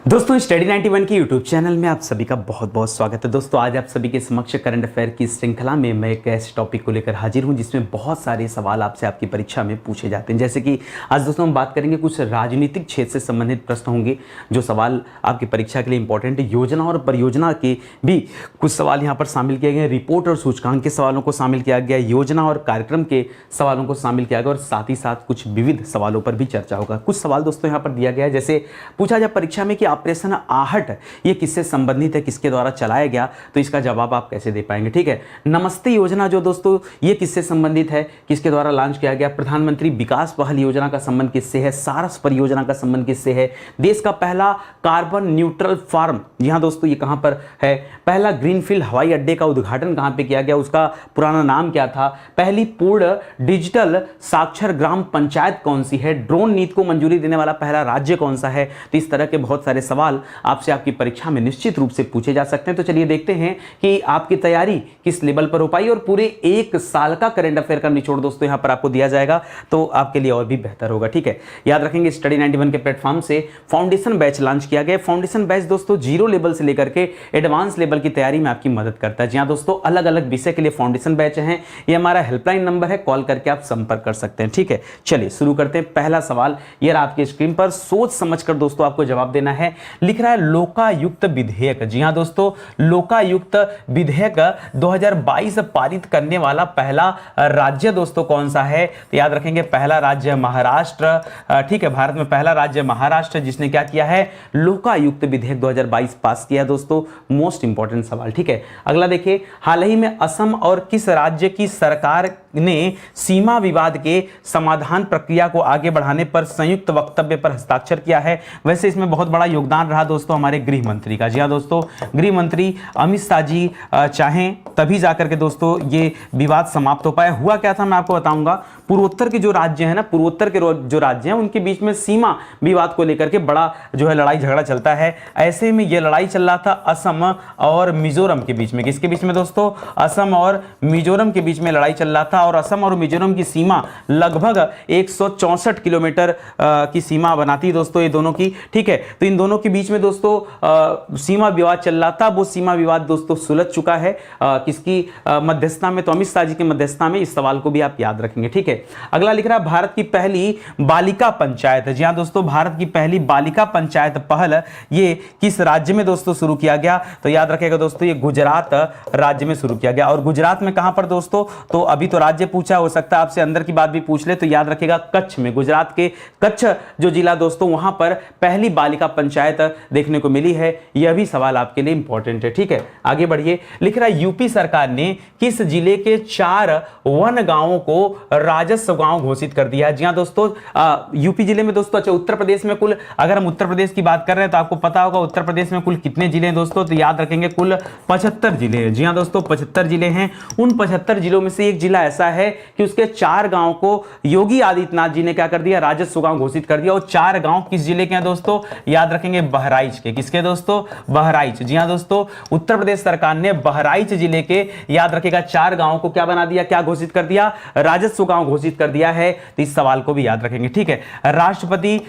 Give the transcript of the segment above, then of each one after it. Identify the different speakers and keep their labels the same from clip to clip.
Speaker 1: दोस्तों स्टडी 91 के YouTube channel में आप सभी का बहुत बहुत स्वागत है। दोस्तों आज आप सभी के समक्ष करंट अफेयर की श्रृंखला में मैं एक ऐसे टॉपिक को लेकर हाजिर हूं जिसमें बहुत सारे सवाल आपसे आपकी परीक्षा में पूछे जाते हैं। जैसे कि आज दोस्तों हम बात करेंगे कुछ राजनीतिक क्षेत्र से संबंधित प्रश्न होंगे जो सवाल आपकी परीक्षा के लिए इंपॉर्टेंट है। योजना और परियोजना के भी कुछ सवाल यहाँ पर शामिल किए गए, रिपोर्ट और सूचकांक के सवालों को शामिल किया गया, योजना और कार्यक्रम के सवालों को शामिल किया गया और साथ ही साथ कुछ विविध सवालों पर भी चर्चा होगा। कुछ सवाल दोस्तों यहाँ पर दिया गया है, जैसे पूछा जाए परीक्षा में कि ऑपरेशन आहट ये किससे संबंधित है, किसके द्वारा चलाया गया, तो इसका जवाब आप कैसे दे पाएंगे। ठीक है, नमस्ते योजना जो दोस्तों ये किससे संबंधित है, किसके द्वारा लॉन्च किया गया, प्रधानमंत्री विकास पहल योजना का संबंध किससे है, सारस परियोजना का संबंध किससे है, देश का पहला कार्बन न्यूट्रल फार्म, जी हाँ दोस्तों ये कहां पर है, पहला ग्रीनफील्ड हवाई अड्डे का उद्घाटन कहां पे किया गया, उसका पुराना नाम क्या था, पहली पूर्ण डिजिटल साक्षर ग्राम पंचायत कौन सी है, ड्रोन नीति को मंजूरी देने वाला पहला राज्य कौन सा है। तो इस तरह के बहुत सारे सवाल आपसे आपकी परीक्षा में निश्चित रूप से पूछे जा सकते हैं। तो चलिए देखते हैं कि आपकी तैयारी किस लेवल पर हो पाई और पूरे एक साल का करंट अफेयर का निचोड़ दोस्तों यहां पर आपको दिया जाएगा, तो आपके लिए और भी बेहतर होगा। ठीक है, याद रखेंगे स्टडी 91 के प्लेटफॉर्म से फाउंडेशन बैच लॉन्च किया गया। फाउंडेशन बैच दोस्तों जीरो लेवल से लेकर के एडवांस लेवल की तैयारी में आपकी मदद करता है। जी हाँ दोस्तों, अलग अलग विषय के लिए फाउंडेशन बैच हैं, ये हमारा हेल्पलाइन नंबर है, कॉल करके आप संपर्क कर सकते हैं। ठीक है, चलिए शुरू करते हैं। पहला सवाल ये रहा आपकी स्क्रीन पर, सोच समझकर दोस्तों आपको जवाब देना है। लिख रहा है लोकायुक्त विधेयक, जी हां दोस्तों लोकायुक्त विधेयक 2022 पारित करने वाला पहला राज्य दोस्तों कौन सा है, तो याद रखेंगे पहला राज्य महाराष्ट्र। ठीक है, भारत में पहला राज्य महाराष्ट्र जिसने क्या किया है, लोकायुक्त विधेयक 2022 पास किया दोस्तों, मोस्ट इंपॉर्टेंट सवाल। ठीक है, अगला देखिए, हाल ही में असम और किस राज्य की सरकार ने सीमा विवाद के समाधान प्रक्रिया को आगे बढ़ाने पर संयुक्त वक्तव्य पर हस्ताक्षर किया है। वैसे इसमें बहुत बड़ा योगदान रहा दोस्तों हमारे गृह मंत्री का। जी हाँ दोस्तों, गृह मंत्री अमित शाह जी चाहें तभी जाकर के दोस्तों ये विवाद समाप्त हो पाया। हुआ क्या था मैं आपको बताऊंगा, पूर्वोत्तर के जो राज्य हैं ना, पूर्वोत्तर के जो राज्य हैं उनके बीच में सीमा विवाद को लेकर के बड़ा जो है लड़ाई झगड़ा चलता है। ऐसे में ये लड़ाई चल रहा था असम और मिजोरम के बीच में। किसके बीच में दोस्तों, असम और मिजोरम के बीच में लड़ाई चल रहा था और असम और मिजोरम की सीमा लगभग 164 किलोमीटर की सीमा बनाती दोस्तों ये दोनों की। ठीक है, तो इन दोनों के बीच में दोस्तों सीमा विवाद चल रहा था, वो सीमा विवाद दोस्तों सुलझ चुका है। किसकी मध्यस्थता में, तो अमित शाह जी की मध्यस्थता में। इस सवाल को भी आप याद रखेंगे। ठीक है, अगला लिख रहा है भारत की पहली बालिका पंचायत। जी हां दोस्तों, भारत की पहली बालिका पंचायत पहल ये किस राज्य में दोस्तों शुरू किया गया, तो याद रखेगा दोस्तों ये गुजरात राज्य में शुरू किया गया। और गुजरात में कहां पर दोस्तों, तो अभी तो राज्य पूछा, हो सकता है आपसे अंदर की बात भी पूछ ले, तो याद रखेगा कच्छ में, गुजरात के कच्छ जो जिला दोस्तों वहां पर पहली बालिका पंचायत देखने को मिली है। यह भी सवाल आपके लिए इंपॉर्टेंट है। ठीक है, आगे बढ़िए, लिख रहा है यूपी सरकार ने किस जिले के 4 वन गांवों को राजस्व गांव घोषित कर दिया है। जी हां दोस्तों, यूपी जिले में दोस्तों, अच्छा उत्तर प्रदेश में कुल, अगर हम उत्तर प्रदेश की बात कर रहे हैं तो आपको पता होगा उत्तर प्रदेश में कुल कितने जिले हैं दोस्तों, तो याद रखेंगे कुल 75 जिले हैं। जी हां दोस्तों 75 जिले हैं। उन 75 जिलों में से एक जिला ऐसा है कि उसके 4 गांव को योगी आदित्यनाथ जी ने क्या कर दिया, राजस्व गांव घोषित कर दिया। और 4 गांव किस जिले के हैं दोस्तों, याद रखेंगे बहराइच के। किसके दोस्तों, बहराइच। जी हां दोस्तों, उत्तर प्रदेश सरकार ने बहराइच जिले के, याद रखेगा 4 गांवों को क्या बना दिया, क्या घोषित कर दिया, राजस्व गांव घोषित कर दिया है। तो इस सवाल को भी याद रखेंगे। ठीक है, राष्ट्रपति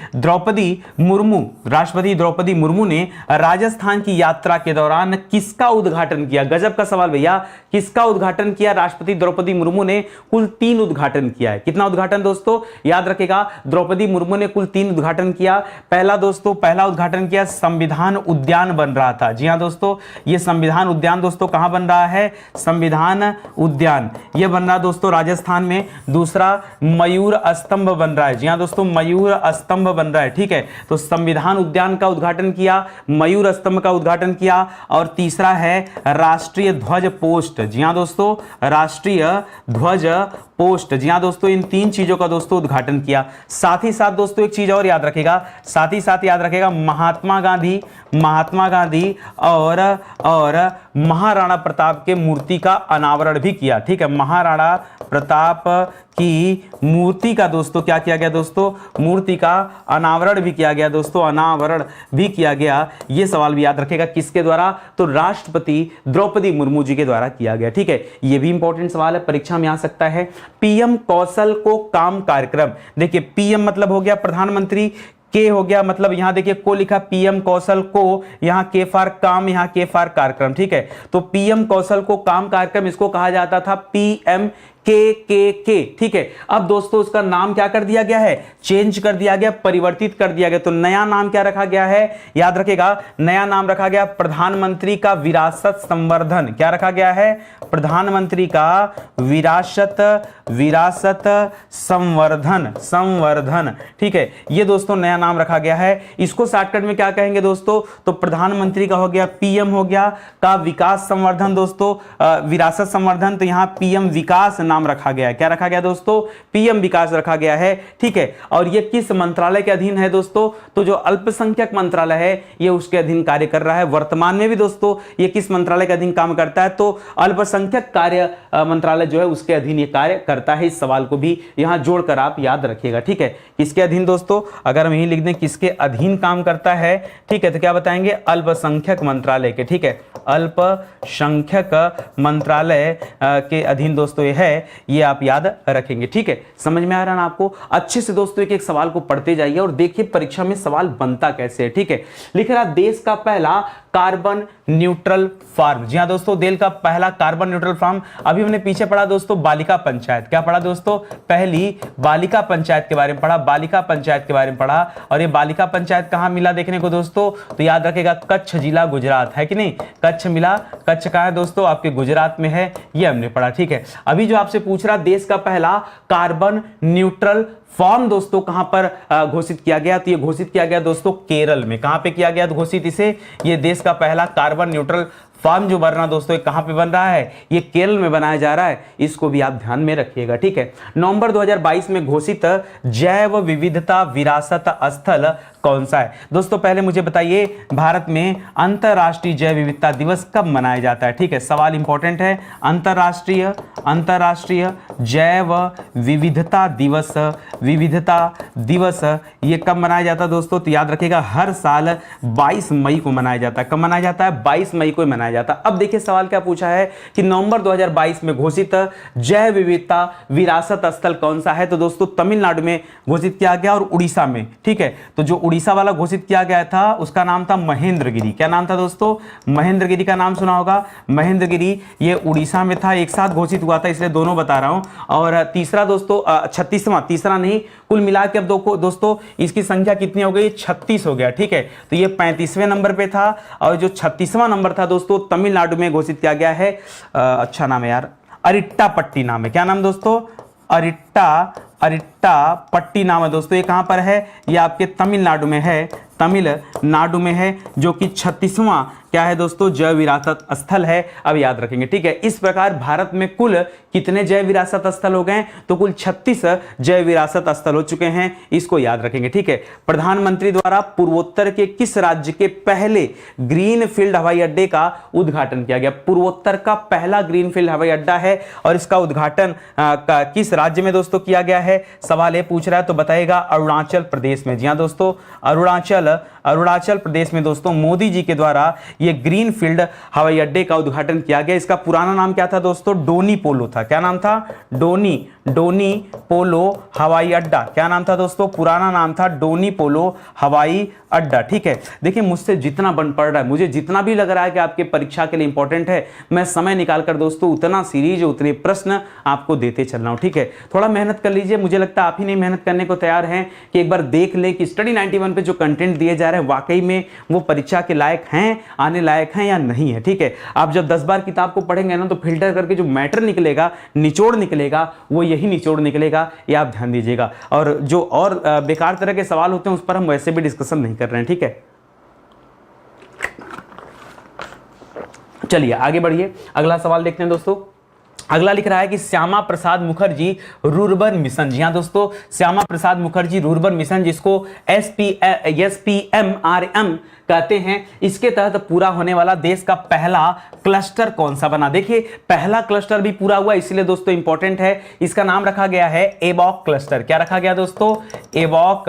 Speaker 1: द्रौपदी मुर्मू ने राजस्थान की यात्रा के दौरान किसका उद्घाटन किया। गजब का सवाल भैया, किसका उद्घाटन किया राष्ट्रपति द्रौपदी मुर्मू ने, कुल 3 उद्घाटन किया है। कितना उद्घाटन दोस्तों, याद रखेगा द्रौपदी मुर्मू ने कुल 3 उद्घाटन किया। पहला उद्घाटन किया संविधान उद्यान बन रहा था। जी हां दोस्तों, ये संविधान उद्यान दोस्तों कहां बन रहा है, संविधान उद्यान ये बन रहा दोस्तों राजस्थान में। दूसरा मयूर स्तंभ बन रहा है। जी हां दोस्तों, मयूर स्तंभ बन रहा है। ठीक है, तो संविधान उद्यान का उद्घाटन किया, मयूर स्तंभ का उद्घाटन किया। और तीसरा है राष्ट्रीय ध्वज पोस्ट। जी हां दोस्तों, राष्ट्रीय ध्वज पोस्ट। जी हां दोस्तों, इन 3 चीजों का दोस्तों उद्घाटन किया। साथ ही साथ दोस्तों एक चीज और याद रखेगा, महात्मा गांधी और महाराणा प्रताप के मूर्ति का अनावरण भी किया। ठीक है, महाराणा प्रताप की मूर्ति का दोस्तों क्या किया गया दोस्तों, मूर्ति का अनावरण भी किया गया दोस्तों, अनावरण भी किया गया। ये सवाल भी याद रखेगा किसके द्वारा, तो राष्ट्रपति द्रौपदी मुर्मू जी के द्वारा किया गया। ठीक है, ये भी इंपॉर्टेंट सवाल है, परीक्षा में आ सकता है। पीएम कौशल को काम कार्यक्रम, देखिए पीएम मतलब हो गया प्रधानमंत्री, के हो गया, मतलब यहां देखिए को लिखा, पीएम कौशल को, यहां के फॉर काम, यहां के फॉर कार्यक्रम, ठीक है। तो पीएम कौशल को काम कार्यक्रम इसको कहा जाता था पीएम के, ठीक है। अब दोस्तों उसका नाम क्या कर दिया गया है, चेंज कर दिया गया, परिवर्तित कर दिया गया। तो नया नाम क्या रखा गया है, याद रखेगा, नया नाम रखा गया प्रधानमंत्री का विरासत संवर्धन। क्या रखा गया है, प्रधानमंत्री का विरासत संवर्धन, ठीक है। ये दोस्तों नया नाम रखा गया है। इसको शॉर्टकट में क्या कहेंगे दोस्तों, तो प्रधानमंत्री का हो गया पीएम हो गया, का विकास संवर्धन दोस्तों, विरासत संवर्धन, तो यहां पीएम विकास नाम रखा गया है। क्या रखा गया दोस्तों, पीएम विकास रखा गया है, ठीक है। और ये किस मंत्रालय के अधीन है दोस्तों, तो जो अल्पसंख्यक मंत्रालय है ये उसके अधीन कार्य कर रहा है। वर्तमान में भी दोस्तों ये किस मंत्रालय के अधीन काम करता है, तो अल्पसंख्यक कार्य मंत्रालय जो है उसके अधीन ये कार्य करता है। इस सवाल को भी यहां जोड़कर आप याद रखिएगा, ठीक है। किसके अधीन दोस्तों, अगर हम यही लिख दें किसके अधीन काम करता है, ठीक है, तो क्या बताएंगे, अल्पसंख्यक मंत्रालय के, ठीक है, अल्पसंख्यक मंत्रालय के अधीन दोस्तों ये है, ये आप याद रखेंगे, ठीक है। समझ में आ रहा है ना आपको। अच्छे से दोस्तों एक एक सवाल को पढ़ते जाइए और देखिए परीक्षा में सवाल बनता कैसे है, ठीक है। लिख रहा देश का पहला कार्बन न्यूट्रल फार्म। जी हां दोस्तों, देश का पहला कार्बन न्यूट्रल फार्म। अभी हमने पीछे पढ़ा दोस्तों बालिका पंचायत। क्या पढ़ा दोस्तों, पहली बालिका पंचायत के बारे में पढ़ा, बालिका पंचायत के बारे में पढ़ा। और ये बालिका पंचायत कहां मिला देखने को दोस्तों, तो याद रखेगा कच्छ जिला गुजरात, है कि नहीं, कच्छ मिला। कच्छ कहां है दोस्तों, आपके गुजरात में है, ये हमने पढ़ा, ठीक है। अभी जो आपसे पूछ रहा देश का पहला कार्बन न्यूट्रल फॉर्म दोस्तों कहां पर घोषित किया गया, तो ये घोषित किया गया दोस्तों केरल में। कहां पे किया गया घोषित इसे, ये देश का पहला कार्बन न्यूट्रल फॉर्म जो बन रहा दोस्तों ये कहां पे बन रहा है, ये केरल में बनाया जा रहा है। इसको भी आप ध्यान में रखिएगा, ठीक है। नवंबर 2022 में घोषित जैव विविधता विरासत स्थल कौन सा है दोस्तों, पहले मुझे बताइए भारत में अंतरराष्ट्रीय जैव विविधता दिवस कब मनाया जाता है, ठीक है। सवाल इंपॉर्टेंट है, अंतरराष्ट्रीय जैव विविधता दिवस ये कब मनाया जाता है दोस्तों, तो याद रखिएगा हर साल 22 मई को मनाया जाता है। कब मनाया जाता है, 22 मई को मनाया जाता है। अब देखिए सवाल क्या पूछा है कि नवंबर 2022 में घोषित जैव विविधता विरासत स्थल कौन सा है, तो दोस्तों तमिलनाडु में घोषित किया गया और उड़ीसा में, ठीक है। तो जो उड़ीसा वाला घोषित किया गया था उसका नाम था महेंद्रगिरी। क्या नाम था दोस्तों, महेंद्रगिरी का नाम सुना होगा, महेंद्रगिरी ये उड़ीसा में था, एक साथ घोषित हुआ था, इसलिए दोनों बता रहा हूं। और तीसरा दोस्तों 36वां, तीसरा नहीं, कुल मिला के अब दोस्तों इसकी संख्या कितनी हो गई, 36 हो गया, ठीक है। तो ये 35वें नंबर पे था और जो 36वां नंबर था दोस्तों तमिलनाडु में घोषित किया गया है। अच्छा नाम है यार, अरिट्टापट्टी नाम है। क्या नाम दोस्तों, अरिट्टापट्टी नाम है दोस्तों। ये कहां पर है, ये आपके तमिलनाडु में है, तमिलनाडु में है, जो कि 36वां क्या है दोस्तों, जैव विरासत स्थल है। अब याद रखेंगे, ठीक है। इस प्रकार भारत में कुल कितने जैव विरासत स्थल हो गए, तो कुल 36 जैव विरासत स्थल हो चुके हैं, इसको याद रखेंगे, ठीक है। प्रधानमंत्री द्वारा पूर्वोत्तर के किस राज्य के पहले ग्रीन फील्ड हवाई अड्डे का उद्घाटन किया गया, पूर्वोत्तर का पहला ग्रीन फील्ड हवाई अड्डा है और इसका उद्घाटन किस राज्य में दोस्तों किया गया है, सवाल ये पूछ रहा है, तो बताएगा अरुणाचल प्रदेश में। जी हाँ दोस्तों, अरुणाचल प्रदेश में दोस्तों मोदी जी के द्वारा ये ग्रीन फील्ड हवाई अड्डे का उद्घाटन किया गया। इसका पुराना नाम क्या था दोस्तों, डोनी पोलो था। क्या नाम था, डोनी पोलो हवाई अड्डा। क्या नाम था दोस्तों, पुराना नाम था डोनी पोलो हवाई अड्डा, ठीक है। देखिए मुझसे जितना बन पड़ रहा है, मुझे जितना भी लग रहा है कि आपके परीक्षा के लिए इंपॉर्टेंट है, मैं समय निकालकर दोस्तों उतना सीरीज उतने प्रश्न आपको देते चल रहा हूं, ठीक है। थोड़ा मेहनत कर लीजिए, मुझे लगता है आप ही नहीं मेहनत करने को तैयार हैं कि एक बार देख लें कि स्टडी 91 पे जो कंटेंट दिए जा रहे हैं वाकई में वो परीक्षा के लायक हैं, आने लायक हैं या नहीं है, ठीक है। आप जब 10 बार किताब को पढ़ेंगे ना तो फिल्टर करके जो मैटर निकलेगा, निचोड़ निकलेगा, वो यही निचोड़ निकलेगा, ये आप ध्यान दीजिएगा। और जो और बेकार तरह के सवाल होते हैं उस पर हम वैसे भी डिस्कशन नहीं कर रहे हैं, ठीक है। चलिए आगे बढ़िए, अगला सवाल देखते हैं दोस्तों। अगला लिख रहा है कि श्यामा प्रसाद मुखर्जी रूर्बन मिशन। जी हाँ दोस्तों, श्यामा प्रसाद मुखर्जी रूर्बन मिशन, जिसको SPMRM कहते हैं, इसके तहत पूरा होने वाला देश का पहला क्लस्टर कौन सा बना। देखिए पहला क्लस्टर भी पूरा हुआ, इसलिए दोस्तों इंपॉर्टेंट है, इसका नाम रखा गया है एबॉक क्लस्टर। क्या रखा गया दोस्तों, एबॉक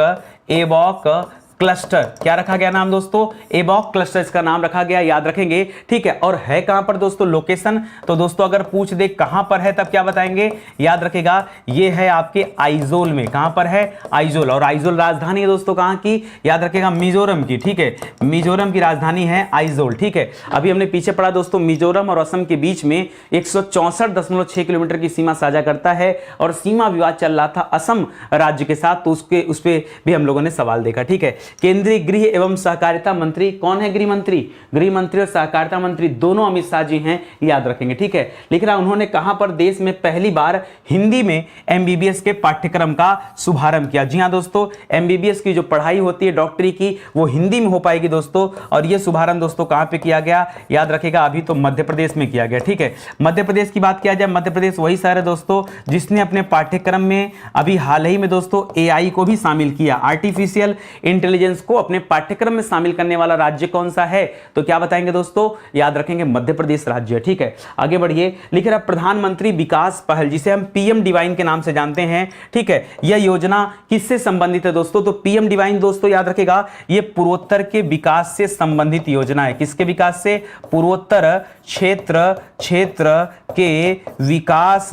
Speaker 1: क्लस्टर, क्या रखा गया नाम दोस्तों, एबॉक क्लस्टर इसका नाम रखा गया, याद रखेंगे, ठीक है। और है कहां पर दोस्तों लोकेशन, तो दोस्तों अगर पूछ दे कहां पर है तब क्या बताएंगे, याद रखेगा ये है आपके आइजोल में, कहां पर है, आइजोल। और आइजोल राजधानी है दोस्तों कहां की, याद रखेगा मिजोरम की, ठीक है, मिजोरम की राजधानी है आइजोल, ठीक है। अभी हमने पीछे पढ़ा दोस्तों मिजोरम और असम के बीच में 164.6 किलोमीटर की सीमा साझा करता है और सीमा विवाद चल रहा था असम राज्य के साथ, तो उस पे भी हम लोगों ने सवाल देखा, ठीक है। केंद्रीय गृह एवं सहकारिता मंत्री कौन है, गृह मंत्री, गृह मंत्री और सहकारिता मंत्री दोनों अमित शाह जी हैं, याद रखेंगे, ठीक है। लिख रहा उन्होंने कहां पर देश में पहली बार हिंदी में एमबीबीएस के पाठ्यक्रम का शुभारंभ किया। जी हां दोस्तों, एमबीबीएस की जो पढ़ाई होती है डॉक्टरी की वो हिंदी में हो पाएगी दोस्तों, और ये शुभारंभ दोस्तों कहां पे किया गया, याद रखेगा अभी तो मध्य प्रदेश में किया गया, ठीक है। मध्य प्रदेश की बात किया जाए, मध्य प्रदेश वही शहर है दोस्तों जिसने अपने पाठ्यक्रम में अभी हाल ही में दोस्तों एआई को भी शामिल किया, आर्टिफिशियल इंटेलिजेंस को अपने पाठ्यक्रम में शामिल करने वाला राज्य कौन सा है, तो क्या बताएंगे दोस्तों, याद रखेंगे मध्य प्रदेश राज्य, ठीक है। आगे बढ़िए, लिख रहा प्रधानमंत्री विकास पहल जिसे हम पीएम डिवाइन के नाम से जानते हैं, ठीक है। यह योजना किससे संबंधित है दोस्तों, तो पीएम डिवाइन दोस्तों याद रखेगा यह पूर्वोत्तर के विकास से संबंधित योजना है, किसके विकास से, पूर्वोत्तर क्षेत्र के विकास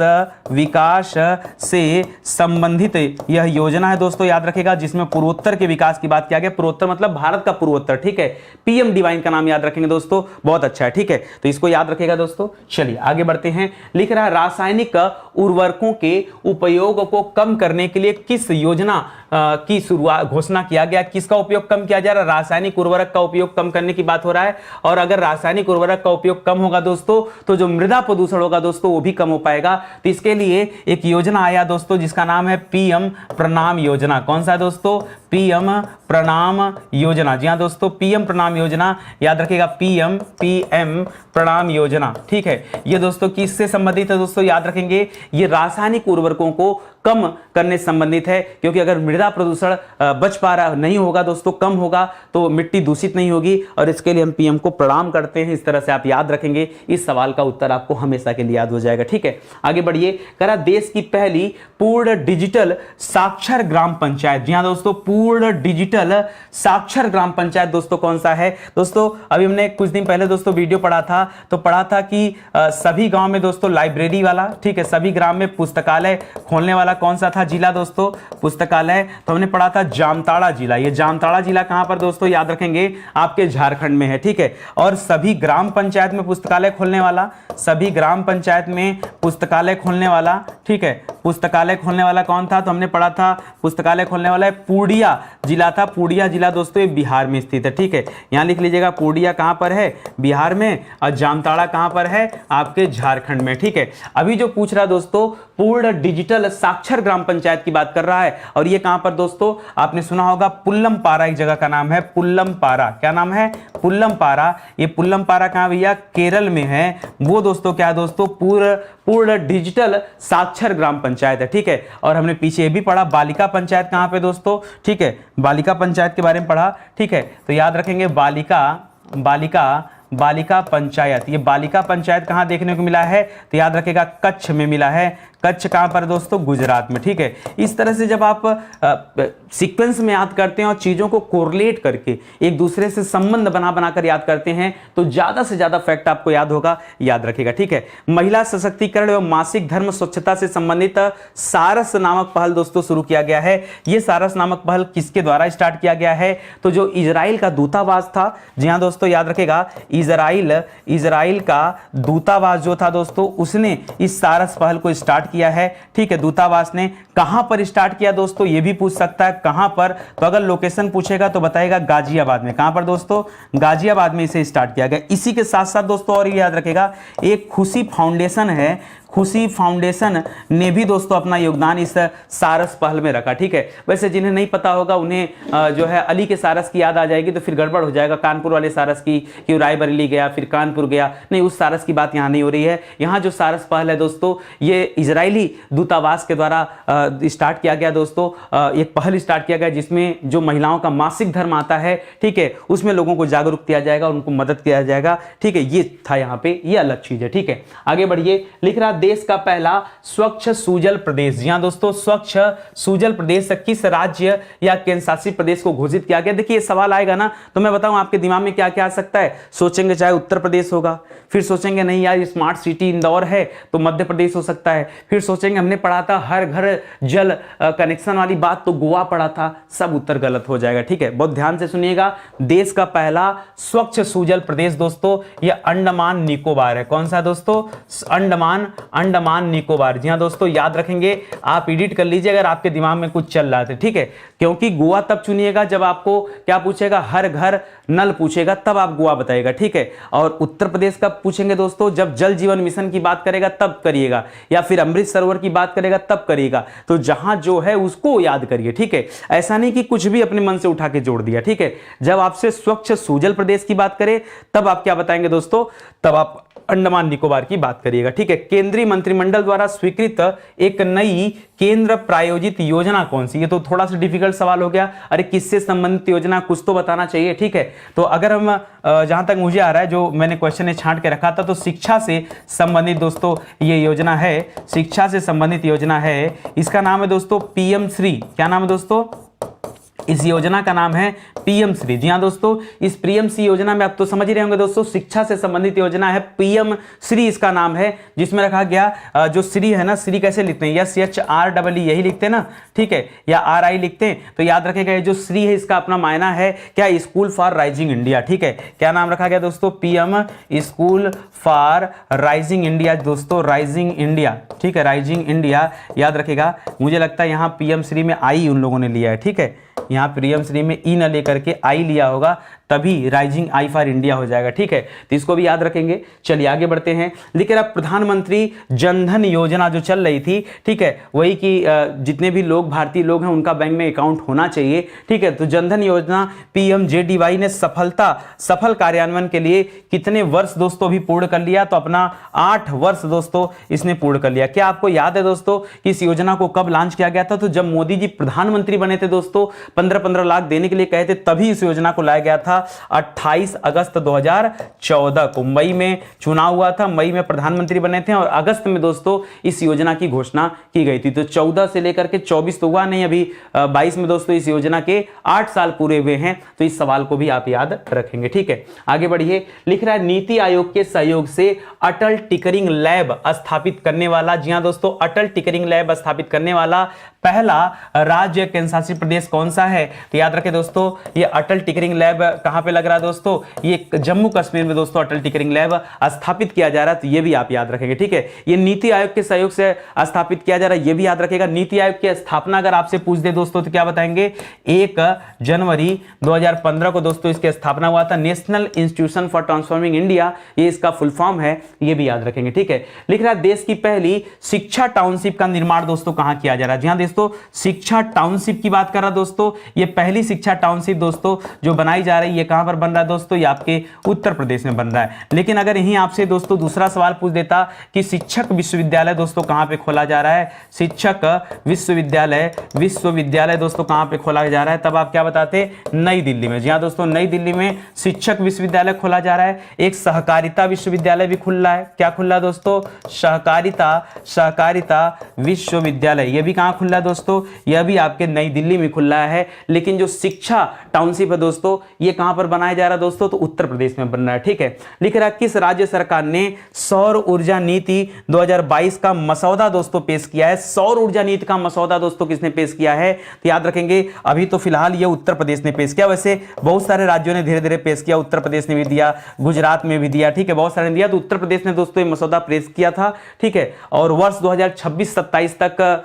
Speaker 1: से संबंधित यह योजना है दोस्तों, याद रखेगा, जिसमें पूर्वोत्तर के विकास की बात किया गया, पूर्वोत्तर मतलब भारत का पूर्वोत्तर, ठीक है। पीएम डिवाइन का नाम याद रखेंगे दोस्तों, बहुत अच्छा है, ठीक है, तो इसको याद रखेगा दोस्तों। चलिए आगे बढ़ते हैं, लिख रहा है रासायनिक उर्वरकों के उपयोग को कम करने के लिए किस योजना की शुरुआत घोषणा किया गया, किसका उपयोग कम किया जा रहा है, रासायनिक उर्वरक का उपयोग कम करने की बात हो रहा है। और अगर रासायनिक उर्वरक का उपयोग कम होगा दोस्तों तो जो मृदा प्रदूषण होगा दोस्तों वो भी कम हो पाएगा, तो इसके लिए एक योजना आया दोस्तों जिसका नाम है पीएम प्रणाम योजना। कौन सा है दोस्तों, पीएम प्रणाम योजना। जी हां दोस्तों, पीएम प्रणाम योजना, याद रखिएगा पीएम प्रणाम योजना, ठीक है। ये दोस्तों किससे संबंधित है दोस्तों, याद रखेंगे ये रासायनिक उर्वरकों को कम करने से संबंधित है, क्योंकि अगर मृदा प्रदूषण बच पा रहा नहीं होगा दोस्तों, कम होगा तो मिट्टी दूषित नहीं होगी, और इसके लिए हम पीएम को प्रणाम करते हैं। इस तरह से आप याद रखेंगे, इस सवाल का उत्तर आपको हमेशा के लिए याद हो जाएगा, ठीक है। आगे बढ़िए, करा देश की पहली पूर्ण डिजिटल साक्षर ग्राम पंचायत। जी हां दोस्तों, पूर्ण डिजिटल साक्षर ग्राम पंचायत दोस्तों कौन सा है दोस्तों, अभी हमने कुछ दिन पहले दोस्तों वीडियो पढ़ा था, तो पढ़ा था कि सभी गांव में दोस्तों लाइब्रेरी वाला, ठीक है, सभी ग्राम में पुस्तकालय खोलने वाला कौन सा था जिला दोस्तों, पुस्तकालय, तो हमने पढ़ा था जामताड़ा जिला। ये जामताड़ा जिला कहां पर दोस्तों, याद रखेंगे आपके झारखंड में है, ठीक है। और सभी ग्राम पंचायत में पुस्तकालय खोलने वाला, सभी ग्राम पंचायत में पुस्तकालय खोलने वाला, ठीक है, पुस्तकालय खोलने वाला कौन था, तो हमने पढ़ा था पुस्तकालय खोलने वाला पूर्णिया जिला था। पूर्णिया जिला दोस्तों ये बिहार में स्थित है, ठीक है, यहां लिख लीजिएगा पूर्णिया कहां पर है, बिहार में, और जामताड़ा कहां पर है, आपके झारखंड में, ठीक है। अभी जो पूछ रहा दोस्तों पूर्ण डिजिटल साक्षर ग्राम पंचायत की बात कर रहा है, और ये कहां पर दोस्तों, आपने सुना होगा पुल्लम पारा, एक जगह का नाम है पुल्लम पारा, क्या नाम है, पुल्लम पारा। ये पुल्लम पारा कहां भैया, केरल में है, वो दोस्तों क्या है दोस्तों, पूर्ण डिजिटल साक्षर ग्राम पंचायत है, ठीक है। और हमने पीछे ये भी पढ़ा बालिका पंचायत कहां पे दोस्तों, ठीक है, बालिका पंचायत के बारे में पढ़ा, ठीक है। तो याद रखेंगे बालिका पंचायत, ये बालिका पंचायत कहां देखने को मिला है, तो याद रखेगा कच्छ में मिला है। कच्छ कहां पर दोस्तों, गुजरात में, ठीक है। इस तरह से जब आप सीक्वेंस में याद करते हैं और चीजों को कोरिलेट करके एक दूसरे से संबंध बनाकर याद करते हैं तो ज्यादा से ज्यादा फैक्ट आपको याद होगा, याद रखेगा, ठीक है। महिला सशक्तिकरण एवं मासिक धर्म स्वच्छता से संबंधित सारस नामक पहल दोस्तों शुरू किया गया है। यह सारस नामक पहल किसके द्वारा स्टार्ट किया गया है, तो जो इजराइल का दूतावास था, जी हां दोस्तों याद रखेगा, इजराइल का दूतावास जो था दोस्तों उसने इस सारस पहल को स्टार्ट किया है, ठीक है। दूतावास ने कहां पर स्टार्ट किया दोस्तों, यह भी पूछ सकता है कहां पर, तो अगर लोकेशन पूछेगा तो बताएगा गाजियाबाद में। कहां पर दोस्तों, गाजियाबाद में इसे स्टार्ट किया गया। इसी के साथ साथ दोस्तों और याद रखेगा एक खुशी फाउंडेशन है, खुशी फाउंडेशन ने भी दोस्तों अपना योगदान इस सारस पहल में रखा, ठीक है। वैसे जिन्हें नहीं पता होगा उन्हें जो है अली के सारस की याद आ जाएगी तो फिर गड़बड़ हो जाएगा, कानपुर वाले सारस की, कि रायबरेली गया फिर कानपुर गया, नहीं, उस सारस की बात यहाँ नहीं हो रही है। यहाँ जो सारस पहल है दोस्तों ये इजरायली दूतावास के द्वारा स्टार्ट किया गया दोस्तों, एक पहल स्टार्ट किया गया जिसमें जो महिलाओं का मासिक धर्म आता है, ठीक है, उसमें लोगों को जागरूक किया जाएगा, उनको मदद किया जाएगा, ठीक है। ये था यहाँ पे, ये अलग चीज है, ठीक है। आगे बढ़िए, लिख रहा देश का पहला स्वच्छ सुजल प्रदेश। जी हाँ दोस्तों, स्वच्छ सुजल प्रदेश किस राज्य या केंद्र शासित प्रदेश को घोषित किया गया? देखिए ये सवाल आएगा ना तो मैं बताऊं आपके दिमाग में क्या क्या आ सकता है। सोचेंगे चाहे उत्तर प्रदेश होगा, फिर सोचेंगे नहीं यार स्मार्ट सिटी इंदौर है तो मध्य प्रदेश हो सकता है, फिर सोचेंगे हमने पढ़ा था हर घर जल कनेक्शन वाली बात तो गोवा पढ़ा था। सब उत्तर गलत हो जाएगा। ठीक है, बहुत ध्यान से सुनिएगा। देश का पहला स्वच्छ सुजल प्रदेश दोस्तों ये अंडमान निकोबार है। कौन सा दोस्तों? अंडमान निकोबार। जी हाँ दोस्तों, याद रखेंगे, आप एडिट कर लीजिए अगर आपके दिमाग में कुछ चल रहा है। ठीक है, क्योंकि गोवा तब चुनिएगा जब आपको क्या पूछेगा, हर घर नल पूछेगा, तब आप गोवा बताएगा। ठीक है, और उत्तर प्रदेश कब पूछेंगे दोस्तों? जब जल जीवन मिशन की बात करेगा तब करिएगा, या फिर अमृत सरोवर की बात करेगा तब करिएगा। तो जहां जो है उसको याद करिए। ठीक है, ऐसा नहीं कि कुछ भी अपने मन से उठा के जोड़ दिया। ठीक है, जब आपसे स्वच्छ सुजल प्रदेश की बात करें तब आप क्या बताएंगे दोस्तों? तब आप अंडमान निकोबार की बात करिएगा। ठीक है, केंद्रीय मंत्रिमंडल द्वारा स्वीकृत एक नई केंद्र प्रायोजित योजना कौन सी? ये तो थोड़ा सा डिफिकल्ट सवाल हो गया। अरे किससे संबंधित योजना, कुछ तो बताना चाहिए। ठीक है, तो अगर हम जहां तक मुझे आ रहा है, जो मैंने क्वेश्चन छांट के रखा था, तो शिक्षा से संबंधित दोस्तों ये योजना है, शिक्षा से संबंधित योजना है। इसका नाम है दोस्तों पीएम श्री। क्या नाम है दोस्तों? इस योजना का नाम है पीएम श्री। जी हाँ दोस्तों, इस पीएम श्री योजना में आप तो समझ ही रहे होंगे दोस्तों, शिक्षा से संबंधित योजना है, पीएम श्री इसका नाम है, जिसमें रखा गया जो श्री है ना, श्री कैसे लिखते हैं? SHREE यही लिखते हैं ना। ठीक है, या RI लिखते हैं, तो याद रखेगा ये जो श्री है इसका अपना मायना है क्या? School for rising India. ठीक है, क्या नाम रखा गया दोस्तों? PM school for rising India दोस्तों, राइजिंग इंडिया। ठीक है, राइजिंग इंडिया याद रखेगा। मुझे लगता है यहाँ पीएम श्री में आई उन लोगों ने लिया है। ठीक है, यहाँ पीएम श्री में ई न लेकर के आई लिया होगा, तभी राइजिंग आई फॉर इंडिया हो जाएगा। ठीक है, तो इसको भी याद रखेंगे। चलिए आगे बढ़ते हैं। लेकिन अब प्रधानमंत्री जनधन योजना जो चल रही थी, ठीक है, वही कि जितने भी लोग भारतीय लोग हैं उनका बैंक में अकाउंट होना चाहिए। ठीक है, तो जनधन योजना PMJDY ने सफल कार्यान्वयन के लिए कितने वर्ष दोस्तों अभी पूर्ण कर लिया? तो अपना 8 वर्ष दोस्तों इसने पूर्ण कर लिया। क्या आपको याद है दोस्तों कि इस योजना को कब लॉन्च किया गया था? तो जब मोदी जी प्रधानमंत्री बने थे दोस्तों, 15-15 लाख देने के लिए कहे थे, तभी इस योजना को लाया गया था। 28 अगस्त 2014 को मई में चुनाव हुआ था, मई में प्रधानमंत्री बने थे और अगस्त में दोस्तों इस योजना की घोषणा की गई थी। तो 14 से लेकर के 24 तो हुआ नहीं, अभी 22 में दोस्तों इस योजना के 8 साल पूरे हुए हैं। तो इस सवाल को भी आप याद रखेंगे। ठीक है, आगे बढ़िए। लिख रहा है नीति आयोग के सहयोग से अटल टिकरिंग लैब स्थापित करने वाला, जी हां दोस्तों, अटल टिकरिंग लैब स्थापित करने वाला पहला राज्य केंद्र शासित प्रदेश कौन सा है? तो याद रखें दोस्तों, ये अटल टिकरिंग लैब कहां पे लग रहा है दोस्तों? ये जम्मू कश्मीर में दोस्तों अटल टिकरिंग लैब स्थापित किया जा रहा है। तो ये भी आप याद रखेंगे। ठीक है, ये नीति आयोग के सहयोग से स्थापित किया जा रहा है, ये भी याद रखेगा। नीति आयोग की स्थापना अगर आपसे पूछ दे दोस्तों तो क्या बताएंगे? 1 जनवरी 2015 को दोस्तों इसकी स्थापना हुआ था। National institution for transforming India, ये इसका फुल फॉर्म है, ये भी याद रखेंगे। ठीक है, लिख रहा है देश की पहली शिक्षा टाउनशिप का निर्माण दोस्तों कहां किया जा रहा है? जी हां दोस्तों, शिक्षा टाउनशिप की बात कर रहा दोस्तों, ये पहली शिक्षा टाउनशिप दोस्तों जो बनाई जा रही है, ये कहां पर बन रहा है दोस्तों? ये आपके उत्तर प्रदेश में बन रहा है। लेकिन अगर यहीं आपसे दोस्तों दूसरा सवाल पूछ देता कि शिक्षक विश्वविद्यालय दोस्तों कहां पे खोला जा रहा है? शिक्षक विश्वविद्यालय दोस्तों कहां पे खोला जा रहा है? तब आप क्या बताते? नई दिल्ली में। जी हां दोस्तों, नई दिल्ली में शिक्षक विश्वविद्यालय खोला जा रहा है। एक सहकारिता विश्वविद्यालय भी खुल रहा है। क्या खुल रहा है दोस्तों? सहकारिता विश्वविद्यालय, ये भी कहां खुल रहा है दोस्तों? यह भी आपके नई दिल्ली में खुल रहा है। लेकिन जो शिक्षा टाउनशिप है दोस्तों, ये कहां पर बनाया जा रहा है दोस्तों? तो उत्तर प्रदेश में बन रहा है। ठीक है, लिख रहा है किस राज्य सरकार ने सौर ऊर्जा नीति 2022 का मसौदा दोस्तों पेश किया है? सौर ऊर्जा नीति का मसौदा दोस्तों किसने पेश किया है? तो याद रखेंगे, अभी तो फिलहाल ये उत्तर प्रदेश ने पेश किया। वैसे बहुत सारे राज्यों ने धीरे धीरे पेश किया, उत्तर प्रदेश ने भी दिया, गुजरात में भी दिया। ठीक है, बहुत सारे ने दिया, तो उत्तर प्रदेश ने दोस्तों ये मसौदा पेश किया था। ठीक है, और वर्ष 2026-27 तक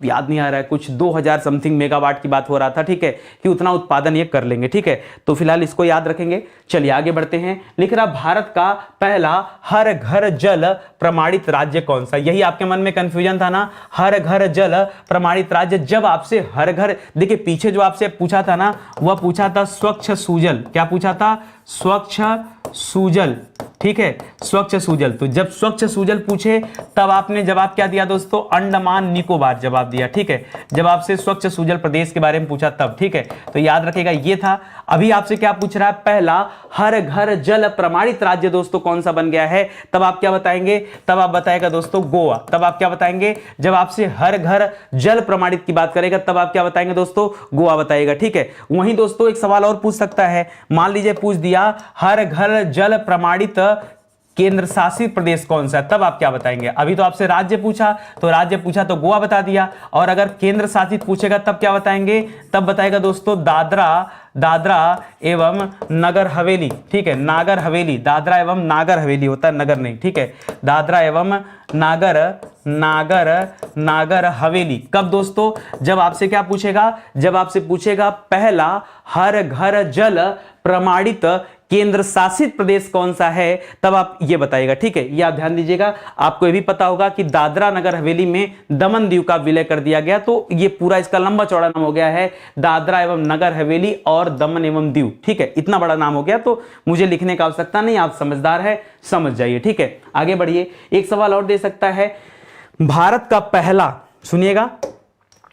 Speaker 1: याद नहीं आ रहा है, कुछ 2000 समथिंग मेगावाट की बात हो रहा था। ठीक है, कि उतना उत्पादन ये कर लेंगे। ठीक है, तो फिलहाल इसको याद रखेंगे। चलिए आगे बढ़ते हैं। लिख रहा भारत का पहला हर घर जल प्रमाणित राज्य कौन सा? यही आपके मन में कंफ्यूजन था ना, हर घर जल प्रमाणित राज्य। जब आपसे हर घर, देखिए पीछे जो आपसे पूछा था ना, वह पूछा था स्वच्छ सुजल। क्या पूछा था? स्वच्छ सुजल। ठीक है, स्वच्छ सुजल। तो जब स्वच्छ सुजल पूछे तब आपने जवाब क्या दिया दोस्तों, अंडमान निकोबार जवाब दिया। ठीक है, जब आपसे स्वच्छ सुजल प्रदेश के बारे में पूछा तब। ठीक है, तो याद रखिएगा ये था। अभी आपसे क्या पूछ रहा है, पहला हर घर जल प्रमाणित राज्य दोस्तों कौन सा बन गया है, तब आप क्या बताएंगे, तब आप बताएगा दोस्तों गोवा। तब आप क्या बताएंगे, जब आपसे हर घर जल प्रमाणित की बात करेगा तब आप क्या बताएंगे दोस्तों, गोवा बताएगा। ठीक है, वहीं दोस्तों एक सवाल और पूछ सकता है, मान लीजिए पूछ दिया हर घर जल प्रमाणित केंद्र शासित प्रदेश कौन सा है, तब आप क्या बताएंगे। अभी तो आपसे राज्य पूछा तो गोवा बता दिया, और अगर केंद्र शासित पूछेगा तब क्या बताएंगे, तब बताएगा दोस्तों दादरा एवं नगर हवेली। ठीक है, नागर हवेली, दादरा एवं नागर हवेली होता है, नगर नहीं। ठीक है, दादरा एवं नागर हवेली। कब दोस्तों, जब आपसे क्या पूछेगा, जब आपसे पूछेगा पहला हर घर जल प्रमाणित केंद्र शासित प्रदेश कौन सा है, तब आप ये बताइएगा। ठीक है, ये आप ध्यान दीजिएगा। आपको ये भी पता होगा कि दादरा नगर हवेली में दमन दीव का विलय कर दिया गया, तो ये पूरा इसका लंबा चौड़ा नाम हो गया है दादरा एवं नगर हवेली और दमन एवं दीव। ठीक है, इतना बड़ा नाम हो गया तो मुझे लिखने का आवश्यकता नहीं, आप समझदार है, समझ जाइए। ठीक है, आगे बढ़िए। एक सवाल और दे सकता है, भारत का पहला, सुनिएगा,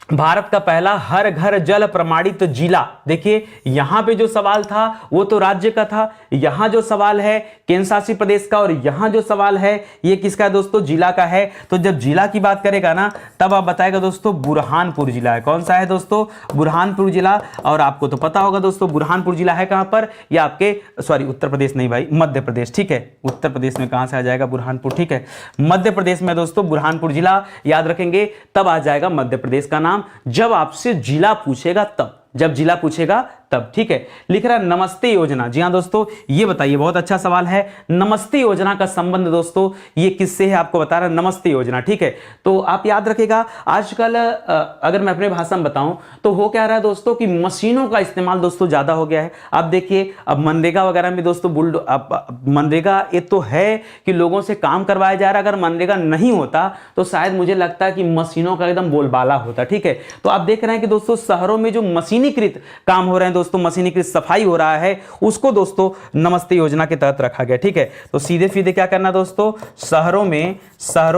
Speaker 1: भारत का पहला हर घर जल प्रमाणित जिला। देखिए यहां पे जो सवाल था वो तो राज्य का था, यहां जो सवाल है केंद्र शासित प्रदेश का, और यहां जो सवाल है ये किसका है दोस्तों, जिला का है। तो जब जिला की बात करेगा ना तब आप बताएगा दोस्तों बुरहानपुर जिला है। कौन सा है दोस्तों, बुरहानपुर जिला। और आपको तो पता होगा दोस्तों बुरहानपुर जिला है कहां पर, या आपके सॉरी उत्तर प्रदेश नहीं भाई, मध्य प्रदेश। ठीक है, उत्तर प्रदेश में कहां से आ जाएगा बुरहानपुर। ठीक है, मध्य प्रदेश में दोस्तों बुरहानपुर जिला, याद रखेंगे तब आ जाएगा मध्य प्रदेश का नाम जब आपसे जिला पूछेगा तब, जब जिला पूछेगा तब। ठीक है, लिख रहा नमस्ते योजना। जी हां दोस्तों, ये बताइए, बहुत अच्छा सवाल है। नमस्ते योजना का संबंध दोस्तों ये किससे है, आपको बता रहा नमस्ते योजना। ठीक है, तो आप याद रखिएगा आजकल अगर मैं अपने भाषा में बताऊं तो हो क्या रहा है दोस्तों कि मशीनों का इस्तेमाल दोस्तों ज्यादा हो गया है। आप देखिए अब मनरेगा वगैरह में दोस्तों मनरेगा ये तो है कि लोगों से काम करवाया जा रहा है, अगर मनरेगा नहीं होता तो शायद मुझे लगता है कि मशीनों का एकदम बोलबाला होता। ठीक है, तो आप देख रहे हैं कि दोस्तों शहरों में जो मशीनीकृत काम हो रहे हैं दोस्तों, मशीनीकृत सफाई हो रहा है, उसको दोस्तों नमस्ते योजना के तहत रखा गया। ठीक है, तो सीधे सीधे क्या करना दोस्तों, शहरों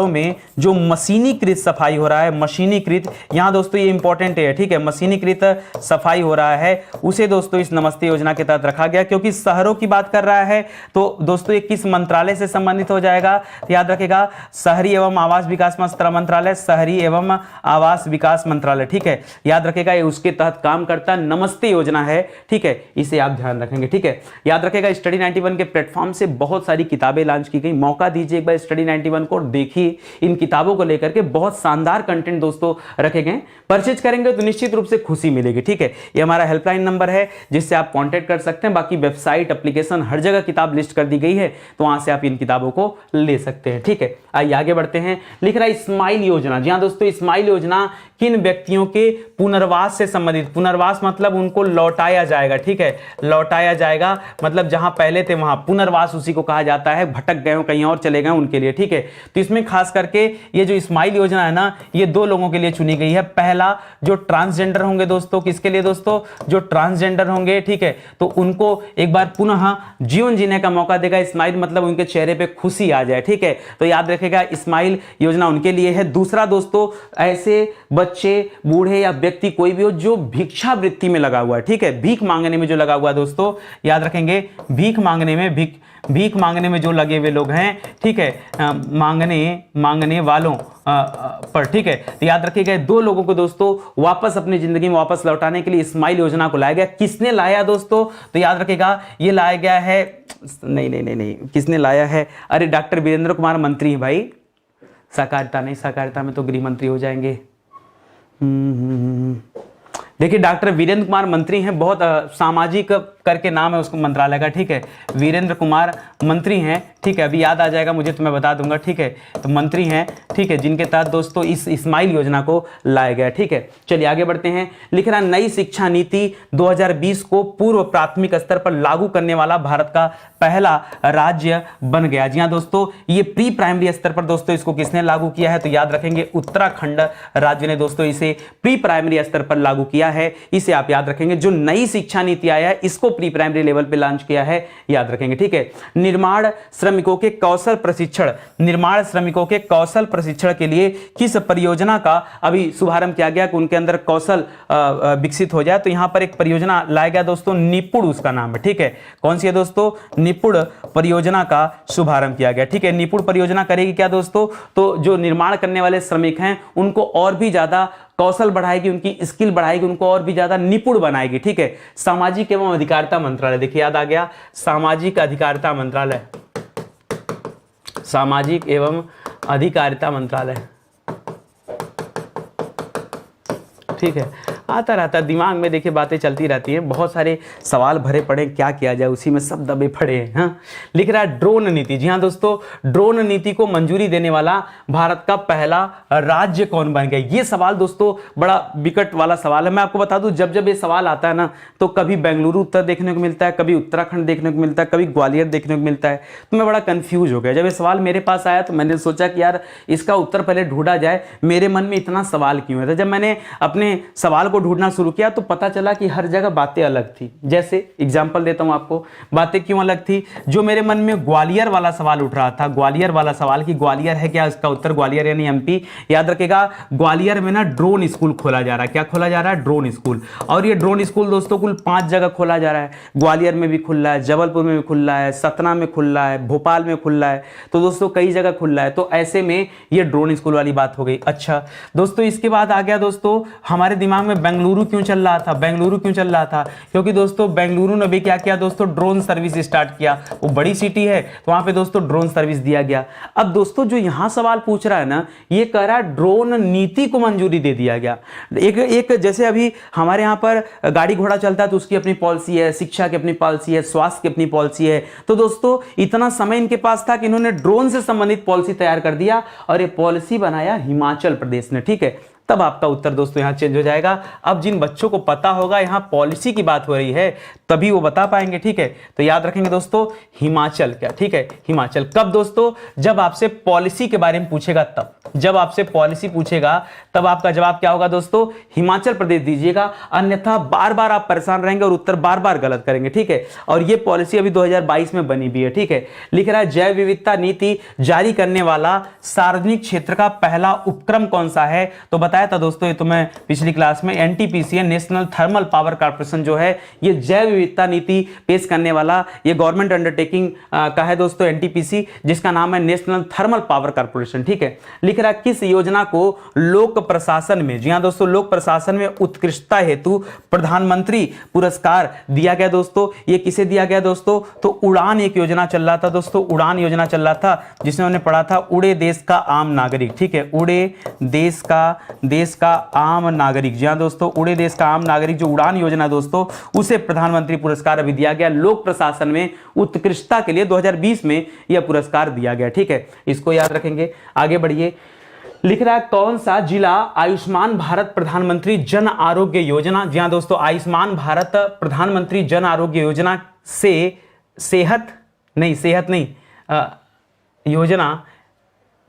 Speaker 1: में जो मशीनीकृत सफाई हो रहा है, मशीनीकृत, यहां दोस्तों ये इंपॉर्टेंट है। ठीक है, मशीनीकृत सफाई हो रहा है उसे दोस्तों इस नमस्ते योजना के तहत रखा गया, क्योंकि शहरों की बात कर रहा है तो दोस्तों ये किस मंत्रालय से संबंधित हो जाएगा, तो याद रखेगा शहरी एवं आवास विकास मंत्रालय, शहरी एवं आवास विकास मंत्रालय। ठीक है, याद रखेगा ये उसके तहत काम करता नमस्ते योजना है। ठीक है, इसे आप ध्यान रखेंगे। ठीक है, याद रखेगा स्टडी 91 के प्लेटफॉर्म से बहुत सारी किताबें लॉन्च की गई, मौका दीजिए एक बार स्टडी 91 को, देखिए इन किताबों को लेकर के बहुत शानदार कंटेंट दोस्तों रखे गए। परचेज करेंगे तो निश्चित रूप से खुशी मिलेगी। ठीक है, ये हमारा हेल्पलाइन नंबर है जिससे आप कांटेक्ट कर सकते हैं। बाकी वेबसाइट, एप्लीकेशन, हर जगह किताब लिस्ट कर दी गई है, तो वहां से आप इन किताबों को ले सकते हैं। ठीक है, आइए आगे बढ़ते हैं। लिख रहा है स्माइल योजना। जी हाँ दोस्तों, स्माइल योजना किन व्यक्तियों के पुनर्वास से संबंधित, पुनर्वास मतलब उनको लौटाया जाएगा। ठीक है, लौटाया जाएगा मतलब जहां पहले थे वहां, पुनर्वास उसी को कहा जाता है, भटक गए हो कहीं और चले गए उनके लिए। ठीक है, तो इसमें खास करके ये जो स्माइल योजना है ना, ये दो लोगों के लिए चुनी गई है। पहला जो ट्रांसजेंडर होंगे दोस्तों, किसके लिए दोस्तों, जो ट्रांसजेंडर होंगे। ठीक है, तो उनको एक बार पुनः जीवन जीने का मौका देगा स्माइल, मतलब उनके चेहरे पे खुशी आ जाए। ठीक है, तो याद रखेगा स्माइल योजना उनके लिए है। दूसरा दोस्तों, ऐसे बच्चे, बूढ़े या व्यक्ति कोई भी हो जो भिक्षावृत्ति में लगा हुआ है। ठीक है, भीख मांगने में जो लगा हुआ है दोस्तों, याद रखेंगे भीख मांगने में जो लगे हुए लोग हैं। ठीक है, मांगने वालों पर। ठीक है, तो याद रखिएगा दो लोगों को दोस्तों वापस अपनी जिंदगी में वापस लौटाने के लिए स्माइल योजना को लाया गया। किसने लाया दोस्तों, तो याद रखिएगा ये लाया गया है, नहीं, किसने लाया है, अरे डॉक्टर वीरेंद्र कुमार मंत्री हैं भाई। सहकारिता नहीं, सहकारिता में तो गृह मंत्री हो जाएंगे। देखिए डॉक्टर वीरेंद्र कुमार मंत्री हैं, बहुत सामाजिक करके नाम है उसको मंत्रालय का। ठीक है, वीरेंद्र कुमार मंत्री हैं। ठीक है, अभी याद आ जाएगा मुझे तो मैं बता दूंगा। ठीक है, तो मंत्री हैं, ठीक है, जिनके तहत दोस्तों इस स्माइल योजना को लाया गया। ठीक है, चलिए आगे बढ़ते हैं। लिख रहा नई शिक्षा नीति 2020 को पूर्व प्राथमिक स्तर पर लागू करने वाला भारत का पहला राज्य बन गया। जी हाँ दोस्तों, ये प्री प्राइमरी स्तर पर दोस्तों इसको किसने लागू किया है, तो याद रखेंगे उत्तराखंड राज्य ने दोस्तों इसे प्री प्राइमरी स्तर पर लागू किया है। इसे आप याद रखेंगे। जो नई शिक्षा नीति आया है इसको प्री प्राइमरी लेवल पे लॉन्च किया है, याद रखेंगे, ठीक है। निर्माण श्रमिकों के कौशल प्रशिक्षण, निर्माण श्रमिकों के कौशल प्रशिक्षण के लिए किस परियोजना का अभी शुभारंभ किया गया कि उनके अंदर कौशल विकसित हो जाए, तो यहां पर एक परियोजना लाया गया दोस्तों, निपुण उसका नाम है, ठीक है। कौन सी है दोस्तों? निपुण परियोजना का शुभारंभ किया गया, ठीक है। निपुण परियोजना करेगी क्या दोस्तों? तो जो निर्माण करने वाले श्रमिक हैं उनको और भी ज्यादा कौशल बढ़ाएगी, उनकी स्किल बढ़ाएगी, उनको और भी ज्यादा निपुण बनाएगी, ठीक है। सामाजिक एवं अधिकारिता मंत्रालय, देखिए याद आ गया, सामाजिक अधिकारिता मंत्रालय, सामाजिक एवं अधिकारिता मंत्रालय, ठीक है। आता रहता दिमाग में, देखिए बातें चलती रहती हैं, बहुत सारे सवाल भरे पड़े, क्या किया जाए, उसी में सब दबे पड़े हैं। हाँ, लिख रहा है ड्रोन नीति। जी हाँ दोस्तों, ड्रोन नीति को मंजूरी देने वाला भारत का पहला राज्य कौन बन गया? ये सवाल दोस्तों बड़ा विकट वाला सवाल है। मैं आपको बता दूं, जब जब ये सवाल आता है ना, तो कभी बेंगलुरु उत्तर देखने को मिलता है, कभी उत्तराखंड देखने को मिलता है, कभी ग्वालियर देखने को मिलता है, तो मैं बड़ा कंफ्यूज हो गया। जब ये सवाल मेरे पास आया तो मैंने सोचा कि यार इसका उत्तर पहले ढूंढा जाए, मेरे मन में इतना सवाल क्यों है। तो जब मैंने अपने सवाल को ढूंढना शुरू किया तो पता चला कि हर जगह बातें अलग थी। जैसे एग्जांपल देता हूं आपको, बातें क्यों अलग थी। जो मेरे मन में ग्वालियर वाला सवाल उठ रहा था, ग्वालियर वाला सवाल कि ग्वालियर है क्या, इसका उत्तर ग्वालियर यानी एमपी। याद रखेगा, ग्वालियर में ना ड्रोन स्कूल खोला जा रहा है। क्या खोला जा रहा है? Drone school. और ये ड्रोन स्कूल दोस्तों कुल 5 जगह खोला जा रहा है। ग्वालियर में भी खुल रहा है, जबलपुर में भी खुल रहा है, सतना में खुल रहा है, भोपाल में खुल रहा है, तो दोस्तों कई जगह खुल रहा है। तो ऐसे में ये ड्रोन स्कूल वाली बात हो गई। अच्छा दोस्तों, इसके बाद आ गया दोस्तों हमारे दिमाग में बेंगलुरु क्यों चल रहा था। बेंगलुरु क्यों चल रहा था? क्योंकि दोस्तों बेंगलुरु ने भी क्या किया दोस्तों, ड्रोन सर्विस स्टार्ट किया। वो बड़ी सिटी है तो वहां पे दोस्तों ड्रोन सर्विस दिया गया। अब दोस्तों जो यहां सवाल पूछ रहा है ना, ये कह रहा है ड्रोन नीति को मंजूरी दे दिया गया। एक जैसे अभी हमारे यहां पर गाड़ी घोड़ा चलता है तो उसकी अपनी पॉलिसी है, शिक्षा की अपनी पॉलिसी है, स्वास्थ्य की अपनी पॉलिसी है। तो दोस्तों इतना समय इनके पास था कि इन्होंने ड्रोन से संबंधित पॉलिसी तैयार कर दिया और ये पॉलिसी बनाया हिमाचल प्रदेश ने, ठीक है। तब आपका उत्तर दोस्तों यहां चेंज हो जाएगा। अब जिन बच्चों को पता होगा यहां पॉलिसी की बात हो रही है तभी वो बता पाएंगे, ठीक है। तो याद रखेंगे दोस्तों हिमाचल, क्या, ठीक है, हिमाचल। कब दोस्तों? जब आपसे पॉलिसी के बारे में पूछेगा तब। जब आपसे पॉलिसी पूछेगा तब आपका जवाब क्या होगा दोस्तों? हिमाचल प्रदेश दीजिएगा, अन्यथा बार बार आप परेशान रहेंगे और उत्तर बार बार गलत करेंगे, ठीक है। और ये पॉलिसी अभी 2022 में बनी भी है, ठीक है। लिख रहा है जैव विविधता नीति जारी करने वाला सार्वजनिक क्षेत्र का पहला उपक्रम कौन सा है? तो बताया था दोस्तों, ये तो मैं पिछली क्लास में, NTPC national thermal power corporation जो है ये जैव विविधता नीति पेश करने वाला ये गवर्नमेंट अंडरटेकिंग का है दोस्तों, एनटीपीसी, जिसका नाम है नेशनल थर्मल पावर कॉर्पोरेशन, ठीक है। लिख रहा है किस योजना को लोक प्रशासन में, जी हां दोस्तों, लोक प्रशासन में उत्कृष्टता हेतु प्रधानमंत्री पुरस्कार दिया गया दोस्तों। ये किसे दिया गया दोस्तों? तो उड़ान एक योजना चल रहा था दोस्तों, उड़ान योजना चल रहा था जिसमें उन्होंने पढ़ा था उड़े देश का आम नागरिक, ठीक है, उड़े देश का आम नागरिक। जी हां दोस्तों, उड़े देश का आम नागरिक जो उड़ान योजना दोस्तों, उसे प्रधानमंत्री पुरस्कार अभी दिया गया। लोक प्रशासन में उत्कृष्टता के लिए 2020 में यह पुरस्कार दिया गया, ठीक है। इसको याद रखेंगे। आगे बढ़िए। लिख रहा है कौन सा जिला आयुष्मान भारत प्रधानमंत्री जन आरोग्य योजना, जी हां दोस्तों, आयुष्मान भारत प्रधानमंत्री जन आरोग्य योजना से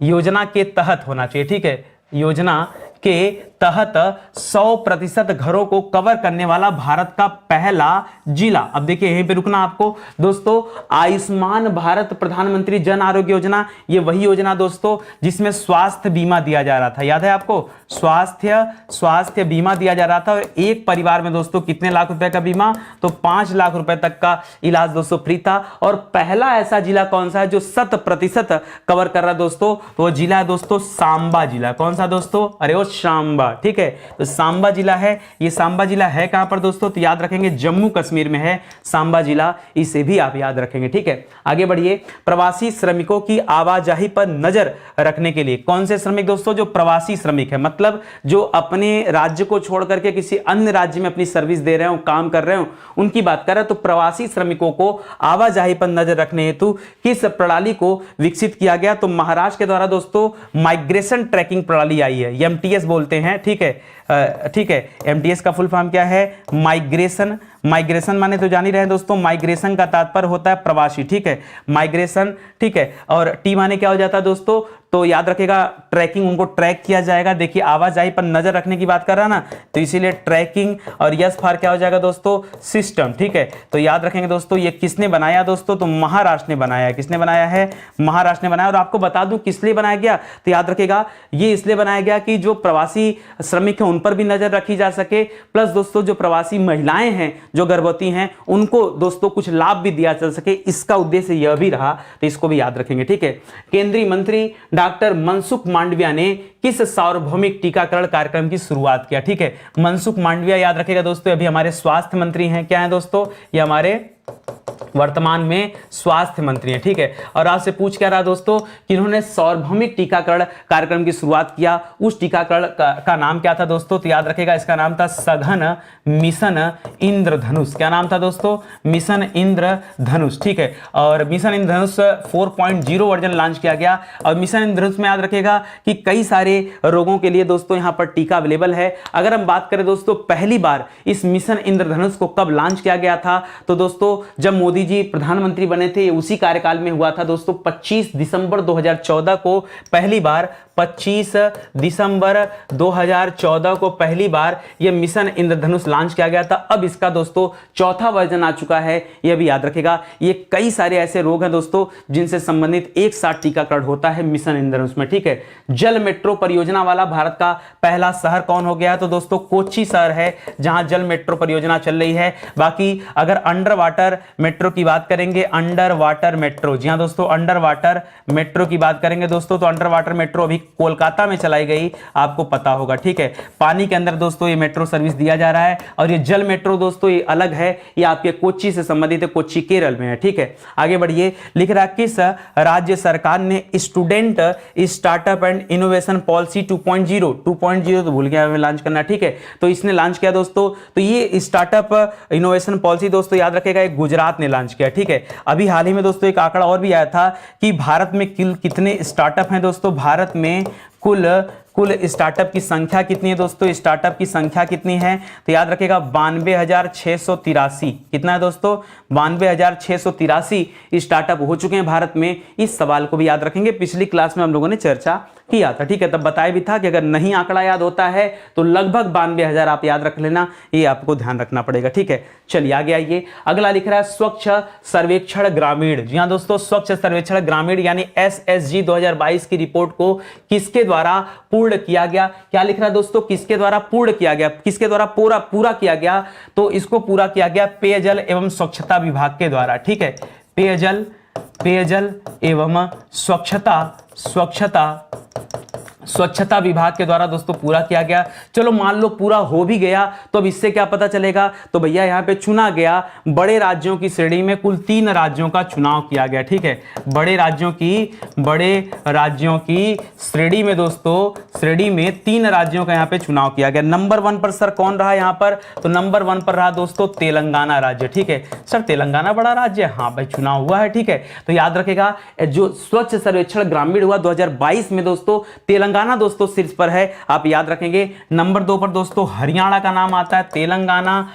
Speaker 1: योजना के तहत होना चाहिए, ठीक है। योजना के तहत 100% घरों को कवर करने वाला भारत का पहला जिला। अब देखिए यहीं पे रुकना आपको दोस्तों। आयुष्मान भारत प्रधानमंत्री जन आरोग्य योजना, ये वही योजना दोस्तों जिसमें स्वास्थ्य बीमा दिया जा रहा था। याद है आपको? स्वास्थ्य बीमा दिया जा रहा था। और एक परिवार में दोस्तों कितने लाख रुपए का बीमा? तो 5 लाख रुपए तक का इलाज दोस्तों फ्री था। और पहला ऐसा जिला कौन सा है जो 100% कवर कर रहा है दोस्तों? तो वो जिला है दोस्तों सांबा जिला। कौन सा दोस्तों? अरे वो सांबा, ठीक है। तो सांबा जिला है। ये सांबा जिला है कहां पर दोस्तों? तो याद रखेंगे जम्मू कश्मीर में है सांबा जिला, इसे भी आप याद रखेंगे, ठीक है। आगे बढ़िए। प्रवासी श्रमिकों की आवाजाही पर नजर रखने के लिए, कौन से श्रमिक दोस्तों? जो प्रवासी श्रमिक है, मतलब जो अपने राज्य को छोड़ करके किसी अन्य राज्य में अपनी सर्विस दे रहे हो, काम कर रहे हो, उनकी बात कर रहे हैं। तो प्रवासी श्रमिकों को आवाजाही पर नजर रखने हेतु किस प्रणाली को विकसित किया गया? तो महाराष्ट्र के द्वारा दोस्तों माइग्रेशन ट्रैकिंग प्रणाली आई है, एमटीएस बोलते हैं, ठीक है। ठीक है, एमटीएस का फुल फॉर्म क्या है? माइग्रेशन माने तो जान ही रहे हैं दोस्तों, माइग्रेशन का तात्पर्य होता है प्रवासी, ठीक है, माइग्रेशन, ठीक है। और टी माने क्या हो जाता है दोस्तों, तो याद रखेगा ट्रैकिंग, उनको ट्रैक किया जाएगा। देखिए आवाजाही पर नजर रखने की बात कर रहा ना, तो इसीलिए ट्रैकिंग। और यस फॉर क्या हो जाएगा दोस्तों, सिस्टम, ठीक है। तो याद रखेंगे दोस्तों, ये किसने बनाया दोस्तों, तो महाराष्ट्र ने बनाया है। किसने बनाया है, महाराष्ट्र ने बनाया। और आपको बता दूं किस लिए बनाया गया, तो याद रखेगा ये इसलिए बनाया गया कि जो प्रवासी श्रमिक हैं उन पर भी नजर रखी जा सके, प्लस दोस्तों जो प्रवासी महिलाएं हैं जो गर्भवती हैं उनको दोस्तों कुछ लाभ भी दिया जा सके, इसका उद्देश्य यह भी रहा, तो इसको भी याद रखेंगे, ठीक है। केंद्रीय मंत्री डॉक्टर मनसुख मांडविया ने किस सार्वभौमिक टीकाकरण कार्यक्रम की शुरुआत किया, ठीक है। मनसुख मांडविया याद रखेगा दोस्तों, अभी हमारे स्वास्थ्य मंत्री हैं। क्या है दोस्तों, ये हमारे वर्तमान में स्वास्थ्य मंत्री हैं, ठीक है। और आपसे पूछ क्या रहा दोस्तों कि इन्होंने सार्वभौमिक टीकाकरण कार्यक्रम की शुरुआत किया, उस टीकाकरण का नाम क्या था दोस्तों, तो याद रखेगा इसका नाम था सघन मिशन इंद्रधनुष। क्या नाम था दोस्तों, मिशन इंद्रधनुष, ठीक है। और मिशन इंद्रधनुष 4.0 वर्जन लॉन्च किया गया। और मिशन इंद्रधनुष में याद रखेगा कि कई सारे रोगों के लिए दोस्तों यहां पर टीका अवेलेबल है। अगर हम बात करें दोस्तों पहली बार इस मिशन इंद्रधनुष को कब लॉन्च किया गया था, तो दोस्तों जब मोदी जी प्रधानमंत्री बने थे, उसी कार्यकाल में हुआ था दोस्तों। 25 दिसंबर 2014 को पहली बार, 25 दिसंबर 2014 को पहली बार यह मिशन इंद्रधनुष लॉन्च किया गया था। अब इसका दोस्तों चौथा वर्जन आ चुका है, यह भी याद रखेगा। ये कई सारे ऐसे रोग हैं दोस्तों जिनसे संबंधित एक साथ टीकाकरण होता है मिशन इंद्रधनुष में, ठीक है। जल मेट्रो परियोजना वाला भारत का पहला शहर कौन हो गया, तो दोस्तों कोच्चि शहर है जहां जल मेट्रो परियोजना चल रही है। बाकी अगर अंडर वाटर मेट्रो की बात करेंगे, अंडर वाटर मेट्रो, जी हां दोस्तों, अंडर वाटर मेट्रो की बात करेंगे दोस्तों, तो अंडर वाटर मेट्रो अभी कोलकाता में चलाई गई, आपको पता होगा, ठीक है। पानी के अंदर दोस्तों ये मेट्रो सर्विस दिया जा रहा है। और ये जल मेट्रो दोस्तों ये अलग है, ये आपके कोच्चि से संबंधित है, कोच्चि केरल में है, ठीक है। आगे बढ़िए, लिख रहा किस राज्य सरकार ने student startup and innovation policy 2.0 तो भूल गया लॉन्च करना, ठीक है। तो इसने लॉन्च किया दोस्तों, तो ये स्टार्टअप इनोवेशन पॉलिसी दोस्तों याद रखेगा एक गुजरात ने लॉन्च किया, ठीक है। अभी हाल ही में दोस्तों एक आंकड़ा और भी आया था कि भारत में कितने स्टार्टअप हैं दोस्तों, भारत में कुल स्टार्टअप की संख्या कितनी है दोस्तों, स्टार्टअप की संख्या कितनी है, तो याद रखेगा 92,683। कितना है दोस्तों, 92,683 स्टार्टअप हो चुके हैं भारत में। इस सवाल को भी याद रखेंगे, पिछली क्लास में हम लोगों ने चर्चा किया था, ठीक है। तब बताया भी था कि अगर नहीं आंकड़ा याद होता है तो लगभग 92,000 आप याद रख लेना, ये आपको ध्यान रखना पड़ेगा, ठीक है। चलिए आगे आइए, अगला लिख रहा है स्वच्छ सर्वेक्षण ग्रामीण। जी हाँ दोस्तों, स्वच्छ सर्वेक्षण ग्रामीण यानी SSG 2022 की रिपोर्ट को किसके द्वारा पूर्ण किया गया। क्या लिख रहा है दोस्तों, किसके द्वारा पूर्ण किया गया, किसके द्वारा पूरा किया गया, तो इसको पूरा किया गया पेयजल एवं स्वच्छता विभाग के द्वारा, ठीक है। पेयजल एवं स्वच्छता विभाग के द्वारा दोस्तों पूरा किया गया। चलो मान लो पूरा हो भी गया, तो अब इससे क्या पता चलेगा, तो भैया यहाँ पे चुना गया बड़े राज्यों की श्रेणी में कुल 3 राज्यों का चुनाव किया गया, ठीक है। बड़े राज्यों की श्रेणी में दोस्तों, श्रेणी में 3 राज्यों का यहाँ पे चुनाव किया गया। नंबर 1 पर सर कौन रहा यहाँ पर, तो नंबर 1 पर रहा दोस्तों तेलंगाना राज्य, ठीक है। सर तेलंगाना बड़ा राज्य है, हाँ भाई चुनाव हुआ है, ठीक है। तो याद रखेगा जो स्वच्छ सर्वेक्षण ग्रामीण हुआ 2022 में दोस्तों, तेलंगाना दोस्तों शीर्ष पर है, आप याद रखेंगे। नंबर 2 पर दोस्तों हरियाणा का नाम आता है, तेलंगाना,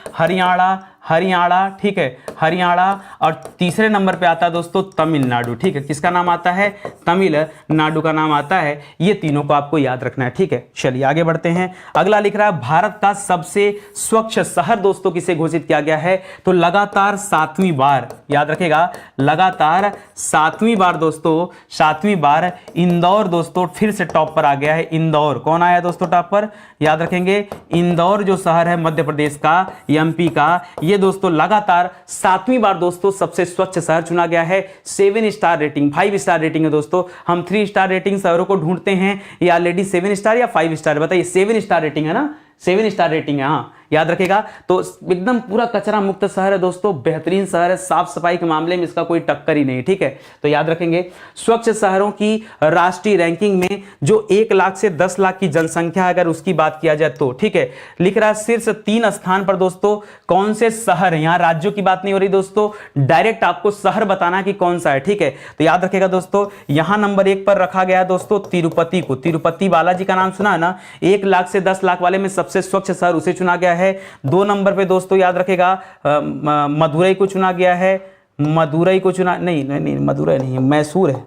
Speaker 1: हरियाणा, ठीक है, हरियाणा। और तीसरे नंबर पे आता है दोस्तों तमिलनाडु, ठीक है। किसका नाम आता है, तमिलनाडु का नाम आता है। ये तीनों को आपको याद रखना है, ठीक है। चलिए आगे बढ़ते हैं, अगला लिख रहा है भारत का सबसे स्वच्छ शहर दोस्तों किसे घोषित किया गया है, तो लगातार 7वीं बार, याद रखेगा लगातार 7वीं बार दोस्तों, 7वीं बार इंदौर दोस्तों फिर से टॉप पर आ गया है। इंदौर कौन आया दोस्तों टॉप पर, याद रखेंगे इंदौर जो शहर है मध्य प्रदेश का, MP का, ये दोस्तों लगातार 7वीं बार दोस्तों सबसे स्वच्छ शहर चुना गया है। 7 स्टार रेटिंग, 5 स्टार रेटिंग है दोस्तों। हम 3 स्टार रेटिंग शहरों को ढूंढते हैं, ये ऑलरेडी 7 स्टार या 5 स्टार, बताइए 7 स्टार रेटिंग है ना, 7 स्टार रेटिंग है, हाँ याद रखेगा। तो एकदम पूरा कचरा मुक्त शहर है दोस्तों, बेहतरीन शहर है, साफ सफाई के मामले में इसका कोई टक्कर ही नहीं, ठीक है। तो याद रखेंगे स्वच्छ शहरों की राष्ट्रीय रैंकिंग में जो 1 लाख से 10 लाख की जनसंख्या अगर उसकी बात किया जाए तो, ठीक है, लिख रहा है शीर्ष 3 स्थान पर दोस्तों कौन से शहर है। यहां राज्यों की बात नहीं हो रही दोस्तों, डायरेक्ट आपको शहर बताना कि कौन सा है, ठीक है। तो याद रखेगा दोस्तों, यहां नंबर 1 पर रखा गया दोस्तों तिरुपति को। तिरुपति बालाजी का नाम सुना है ना, 1 लाख से 10 लाख वाले में सबसे स्वच्छ शहर उसे चुना गया है। है। 2 नंबर पे दोस्तों याद रखेगा मदुरई को चुना गया है। मदुरई को चुना नहीं मदुरई नहीं, मैसूर है,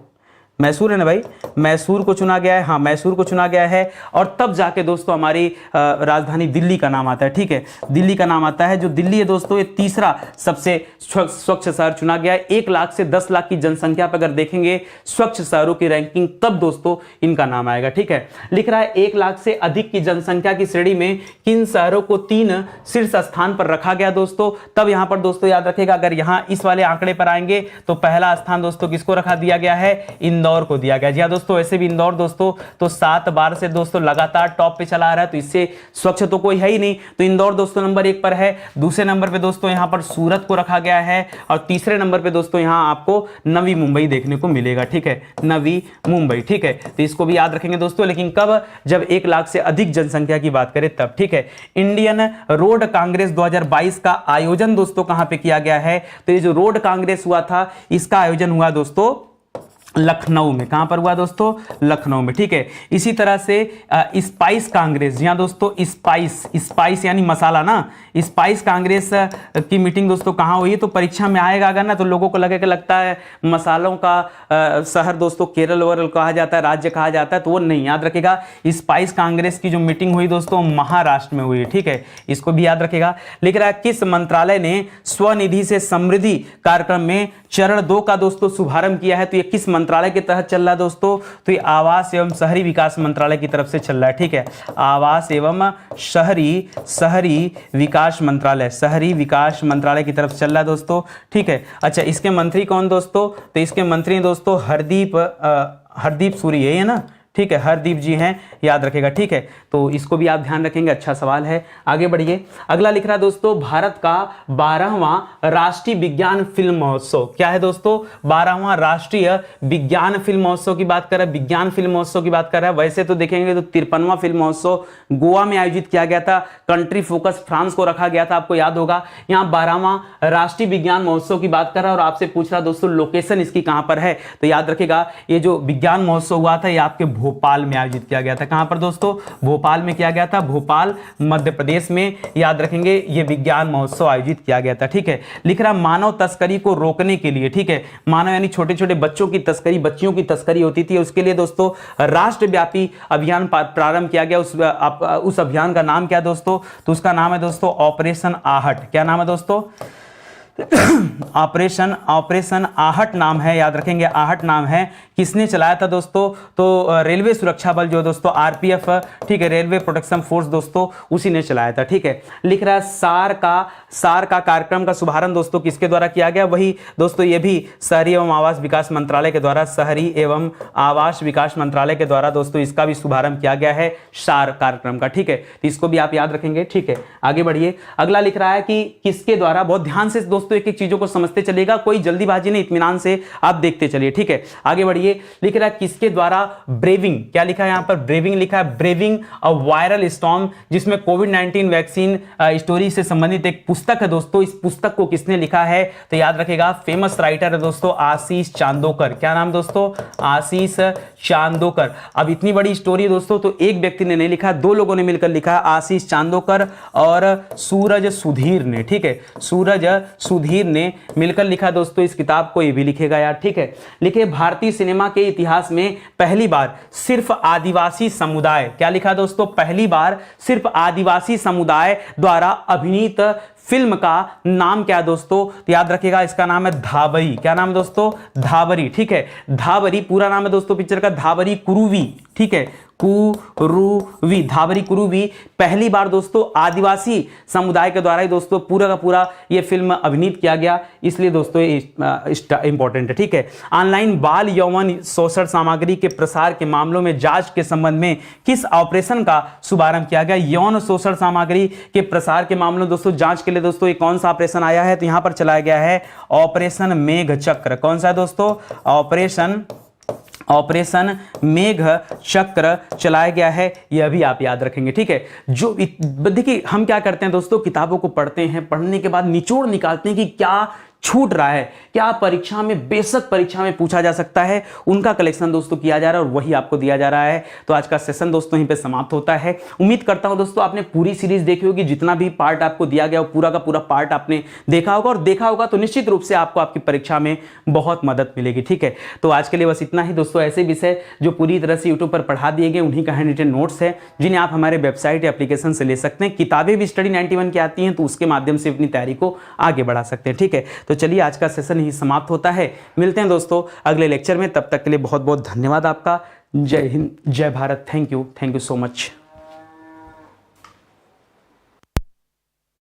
Speaker 1: मैसूर है ना भाई, मैसूर को चुना गया है। हाँ, मैसूर को चुना गया है। और तब जाके दोस्तों हमारी राजधानी दिल्ली का नाम आता है। ठीक है, दिल्ली का नाम आता है। जो दिल्ली है दोस्तों ये तीसरा सबसे स्वच्छ शहर चुना गया है। 1 लाख से 10 लाख की जनसंख्या पर अगर देखेंगे स्वच्छ शहरों की रैंकिंग, तब दोस्तों इनका नाम आएगा। ठीक है, लिख रहा है 1 लाख से अधिक की जनसंख्या की श्रेणी में किन शहरों को 3 शीर्ष स्थान पर रखा गया दोस्तों। तब यहां पर दोस्तों याद रखेगा, अगर यहां इस वाले आंकड़े पर आएंगे तो पहला स्थान दोस्तों किसको रखा दिया गया है, इंदौर को दिया गया। जी हां दोस्तों, वैसे भी इंदौर दोस्तों तो 7 बार से दोस्तों लगातार टॉप पे चला आ रहा है, तो इससे स्वच्छ तो कोई है ही नहीं, तो इंदौर दोस्तों नंबर 1 पर है। दूसरे नंबर पे दोस्तों यहां पर सूरत को रखा गया है। और तीसरे नंबर पे दोस्तों यहां आपको नवी मुंबई देखने को मिलेगा। ठीक है, नवी मुंबई। ठीक है, तो इसको भी याद रखेंगे दोस्तों, लेकिन कब, जब 1 लाख से अधिक जनसंख्या की बात करें तब। ठीक है, इंडियन रोड कांग्रेस 2022 का आयोजन दोस्तों कहां पे किया गया है, तो ये जो रोड कांग्रेस हुआ था इसका आयोजन हुआ दोस्तों लखनऊ में। कहां पर हुआ दोस्तों, लखनऊ में। ठीक है, इसी तरह से स्पाइस कांग्रेस, जी हां दोस्तों, स्पाइस यानी मसाला ना, स्पाइस कांग्रेस की मीटिंग दोस्तों कहां हुई है, तो परीक्षा में आएगा अगर ना, तो लोगों को लगता है मसालों का शहर दोस्तों केरल वरल कहा जाता है, राज्य कहा जाता है, तो वो नहीं, याद रखेगा स्पाइस कांग्रेस की जो मीटिंग हुई दोस्तों महाराष्ट्र में हुई। ठीक है, इसको भी याद रखेगा। लिख रहा है किस मंत्रालय ने स्वनिधि से समृद्धि कार्यक्रम में चरण 2 का दोस्तों शुभारंभ किया है, तो ये किस मंत्रालय के तहत चल रहा है दोस्तों, तो ये आवास एवं शहरी विकास मंत्रालय की तरफ से चल रहा है। ठीक है, आवास एवं शहरी विकास मंत्रालय, शहरी विकास मंत्रालय की तरफ चल रहा है दोस्तों। ठीक है, अच्छा, इसके मंत्री कौन दोस्तों, तो इसके मंत्री दोस्तों हरदीप सूरी है ना। ठीक है, हरदीप जी हैं, याद रखेगा। ठीक है, तो इसको भी आप ध्यान रखेंगे, अच्छा सवाल है। आगे बढ़िए, अगला लिख रहा है दोस्तों भारत का 12वां राष्ट्रीय विज्ञान फिल्म महोत्सव। क्या है दोस्तों, 12वां राष्ट्रीय विज्ञान फिल्म महोत्सव की बात कर रहा है, विज्ञान फिल्म महोत्सव की बात कर रहा है। वैसे तो देखेंगे तो 53वां फिल्म महोत्सव गोवा में आयोजित किया गया था, कंट्री फोकस फ्रांस को रखा गया था, आपको याद होगा। यहाँ 12वां राष्ट्रीय विज्ञान महोत्सव की बात कर रहा है और आपसे पूछ रहा दोस्तों लोकेशन इसकी कहां पर है, तो याद रखेगा ये जो विज्ञान महोत्सव हुआ था ये आपके भोपाल में आयोजित किया गया था। कहां पर दोस्तों, भोपाल में किया गया था, भोपाल मध्य प्रदेश में, याद रखेंगे ये विज्ञान महोत्सव आयोजित किया गया था। ठीक है, लिख रहा मानव तस्करी को रोकने के लिए, ठीक है, मानव यानी छोटे छोटे बच्चों की तस्करी, बच्चियों की तस्करी होती थी, उसके लिए दोस्तों राष्ट्रव्यापी अभियान प्रारंभ किया गया। उस अभियान का नाम क्या दोस्तों, तो उसका नाम है दोस्तों ऑपरेशन आहट। क्या नाम है दोस्तों, ऑपरेशन आहट नाम है, याद रखेंगे आहट नाम है। किसने चलाया था दोस्तों, तो रेलवे सुरक्षा बल जो दोस्तों आरपीएफ, ठीक है, रेलवे प्रोटेक्शन फोर्स दोस्तों उसी ने चलाया था। ठीक है, लिख रहा है सार का कार्यक्रम का शुभारंभ दोस्तों किसके द्वारा किया गया, वही दोस्तों ये भी शहरी एवं आवास विकास मंत्रालय के द्वारा, शहरी एवं आवास विकास मंत्रालय के द्वारा दोस्तों इसका भी शुभारंभ किया गया है, सार कार्यक्रम का। ठीक है, तो इसको भी आप याद रखेंगे। ठीक है, आगे बढ़िए, अगला लिख रहा है कि किसके द्वारा, बहुत ध्यान से दोस्तों एक एक चीजों को समझते चलेगा, कोई जल्दीबाजी नहीं, इत्मीनान से आप देखते चलिए। ठीक है, आगे बढ़िए, लिख रहा है किसके द्वारा ब्रेविंग, क्या लिखा है यहां पर, ब्रेविंग लिखा है, ब्रेविंग अ वायरल स्टॉर्म, जिसमें कोविड-19 वैक्सीन स्टोरी से संबंधित एक पुस्तक है दोस्तों। इस पुस्तक को किसने लिखा है, तो याद रखेगा फेमस राइटर है दोस्तों आशीष चांदोकर। क्या नाम दोस्तों, आशीष चांदोकर। अब इतनी बड़ी स्टोरी है दोस्तों, तो एक व्यक्ति ने नहीं लिखा, 2 लोगों ने मिलकर लिखा है, आशीष चांदोकर और सूरज सुधीर ने। ठीक है, सूरज सुधीर ने मिलकर लिखा दोस्तों इस किताब को, ये भी लिखेगा यार। ठीक है, लिखे भारतीय सिनेमा के इतिहास में पहली बार सिर्फ आदिवासी समुदाय, क्या लिखा दोस्तों, पहली बार सिर्फ आदिवासी समुदाय द्वारा अभिनीत फिल्म का नाम क्या है दोस्तों, तो याद रखिएगा इसका नाम है धाबरी। क्या नाम है दोस्तों, धाबरी। ठीक है, धाबरी पूरा नाम है दोस्तों पिक्चर का, धाबरी कुरुवी। ठीक है, कुरुवी, धाबरी कुरुवी। पहली बार दोस्तों आदिवासी समुदाय के द्वारा ही दोस्तों पूरा का पूरा ये फिल्म अभिनीत किया गया, इसलिए दोस्तों इंपॉर्टेंट है। ठीक है, ऑनलाइन बाल यौवन शोषण सामग्री के प्रसार के मामलों में जांच के संबंध में किस ऑपरेशन का शुभारंभ किया गया, यौन शोषण सामग्री के प्रसार के मामलों में दोस्तों जांच के लिए दोस्तों ये कौन सा ऑपरेशन आया है, तो यहां पर चलाया गया है ऑपरेशन मेघ चक्र। कौन सा है दोस्तों, ऑपरेशन मेघ चक्र चलाया गया है, यह भी आप याद रखेंगे। ठीक है, जो देखिए हम क्या करते हैं दोस्तों, किताबों को पढ़ते हैं, पढ़ने के बाद निचोड़ निकालते हैं कि क्या छूट रहा है, क्या परीक्षा में, बेशक परीक्षा में पूछा जा सकता है, उनका कलेक्शन दोस्तों किया जा रहा है और वही आपको दिया जा रहा है। तो आज का सेशन दोस्तों यहीं पे समाप्त होता है। उम्मीद करता हूं दोस्तों आपने पूरी सीरीज देखी होगी, जितना भी पार्ट आपको दिया गया वो पूरा का पूरा पार्ट आपने देखा होगा, और देखा होगा तो निश्चित रूप से आपको आपकी परीक्षा में बहुत मदद मिलेगी। ठीक है, तो आज के लिए बस इतना ही दोस्तों। ऐसे विषय जो पूरी तरह से यूट्यूब पर पढ़ा दिए गए उन्हीं का हैंड रिटन नोट्स है, जिन्हें आप हमारे वेबसाइट या एप्लीकेशन से ले सकते हैं। किताबें भी स्टडी 91 की आती हैं, तो उसके माध्यम से अपनी तैयारी को आगे बढ़ा सकते हैं। ठीक है, तो चलिए आज का सेशन ही समाप्त होता है। मिलते हैं दोस्तों अगले लेक्चर में, तब तक के लिए बहुत बहुत धन्यवाद आपका। जय हिंद, जय Bharat. Thank you so much.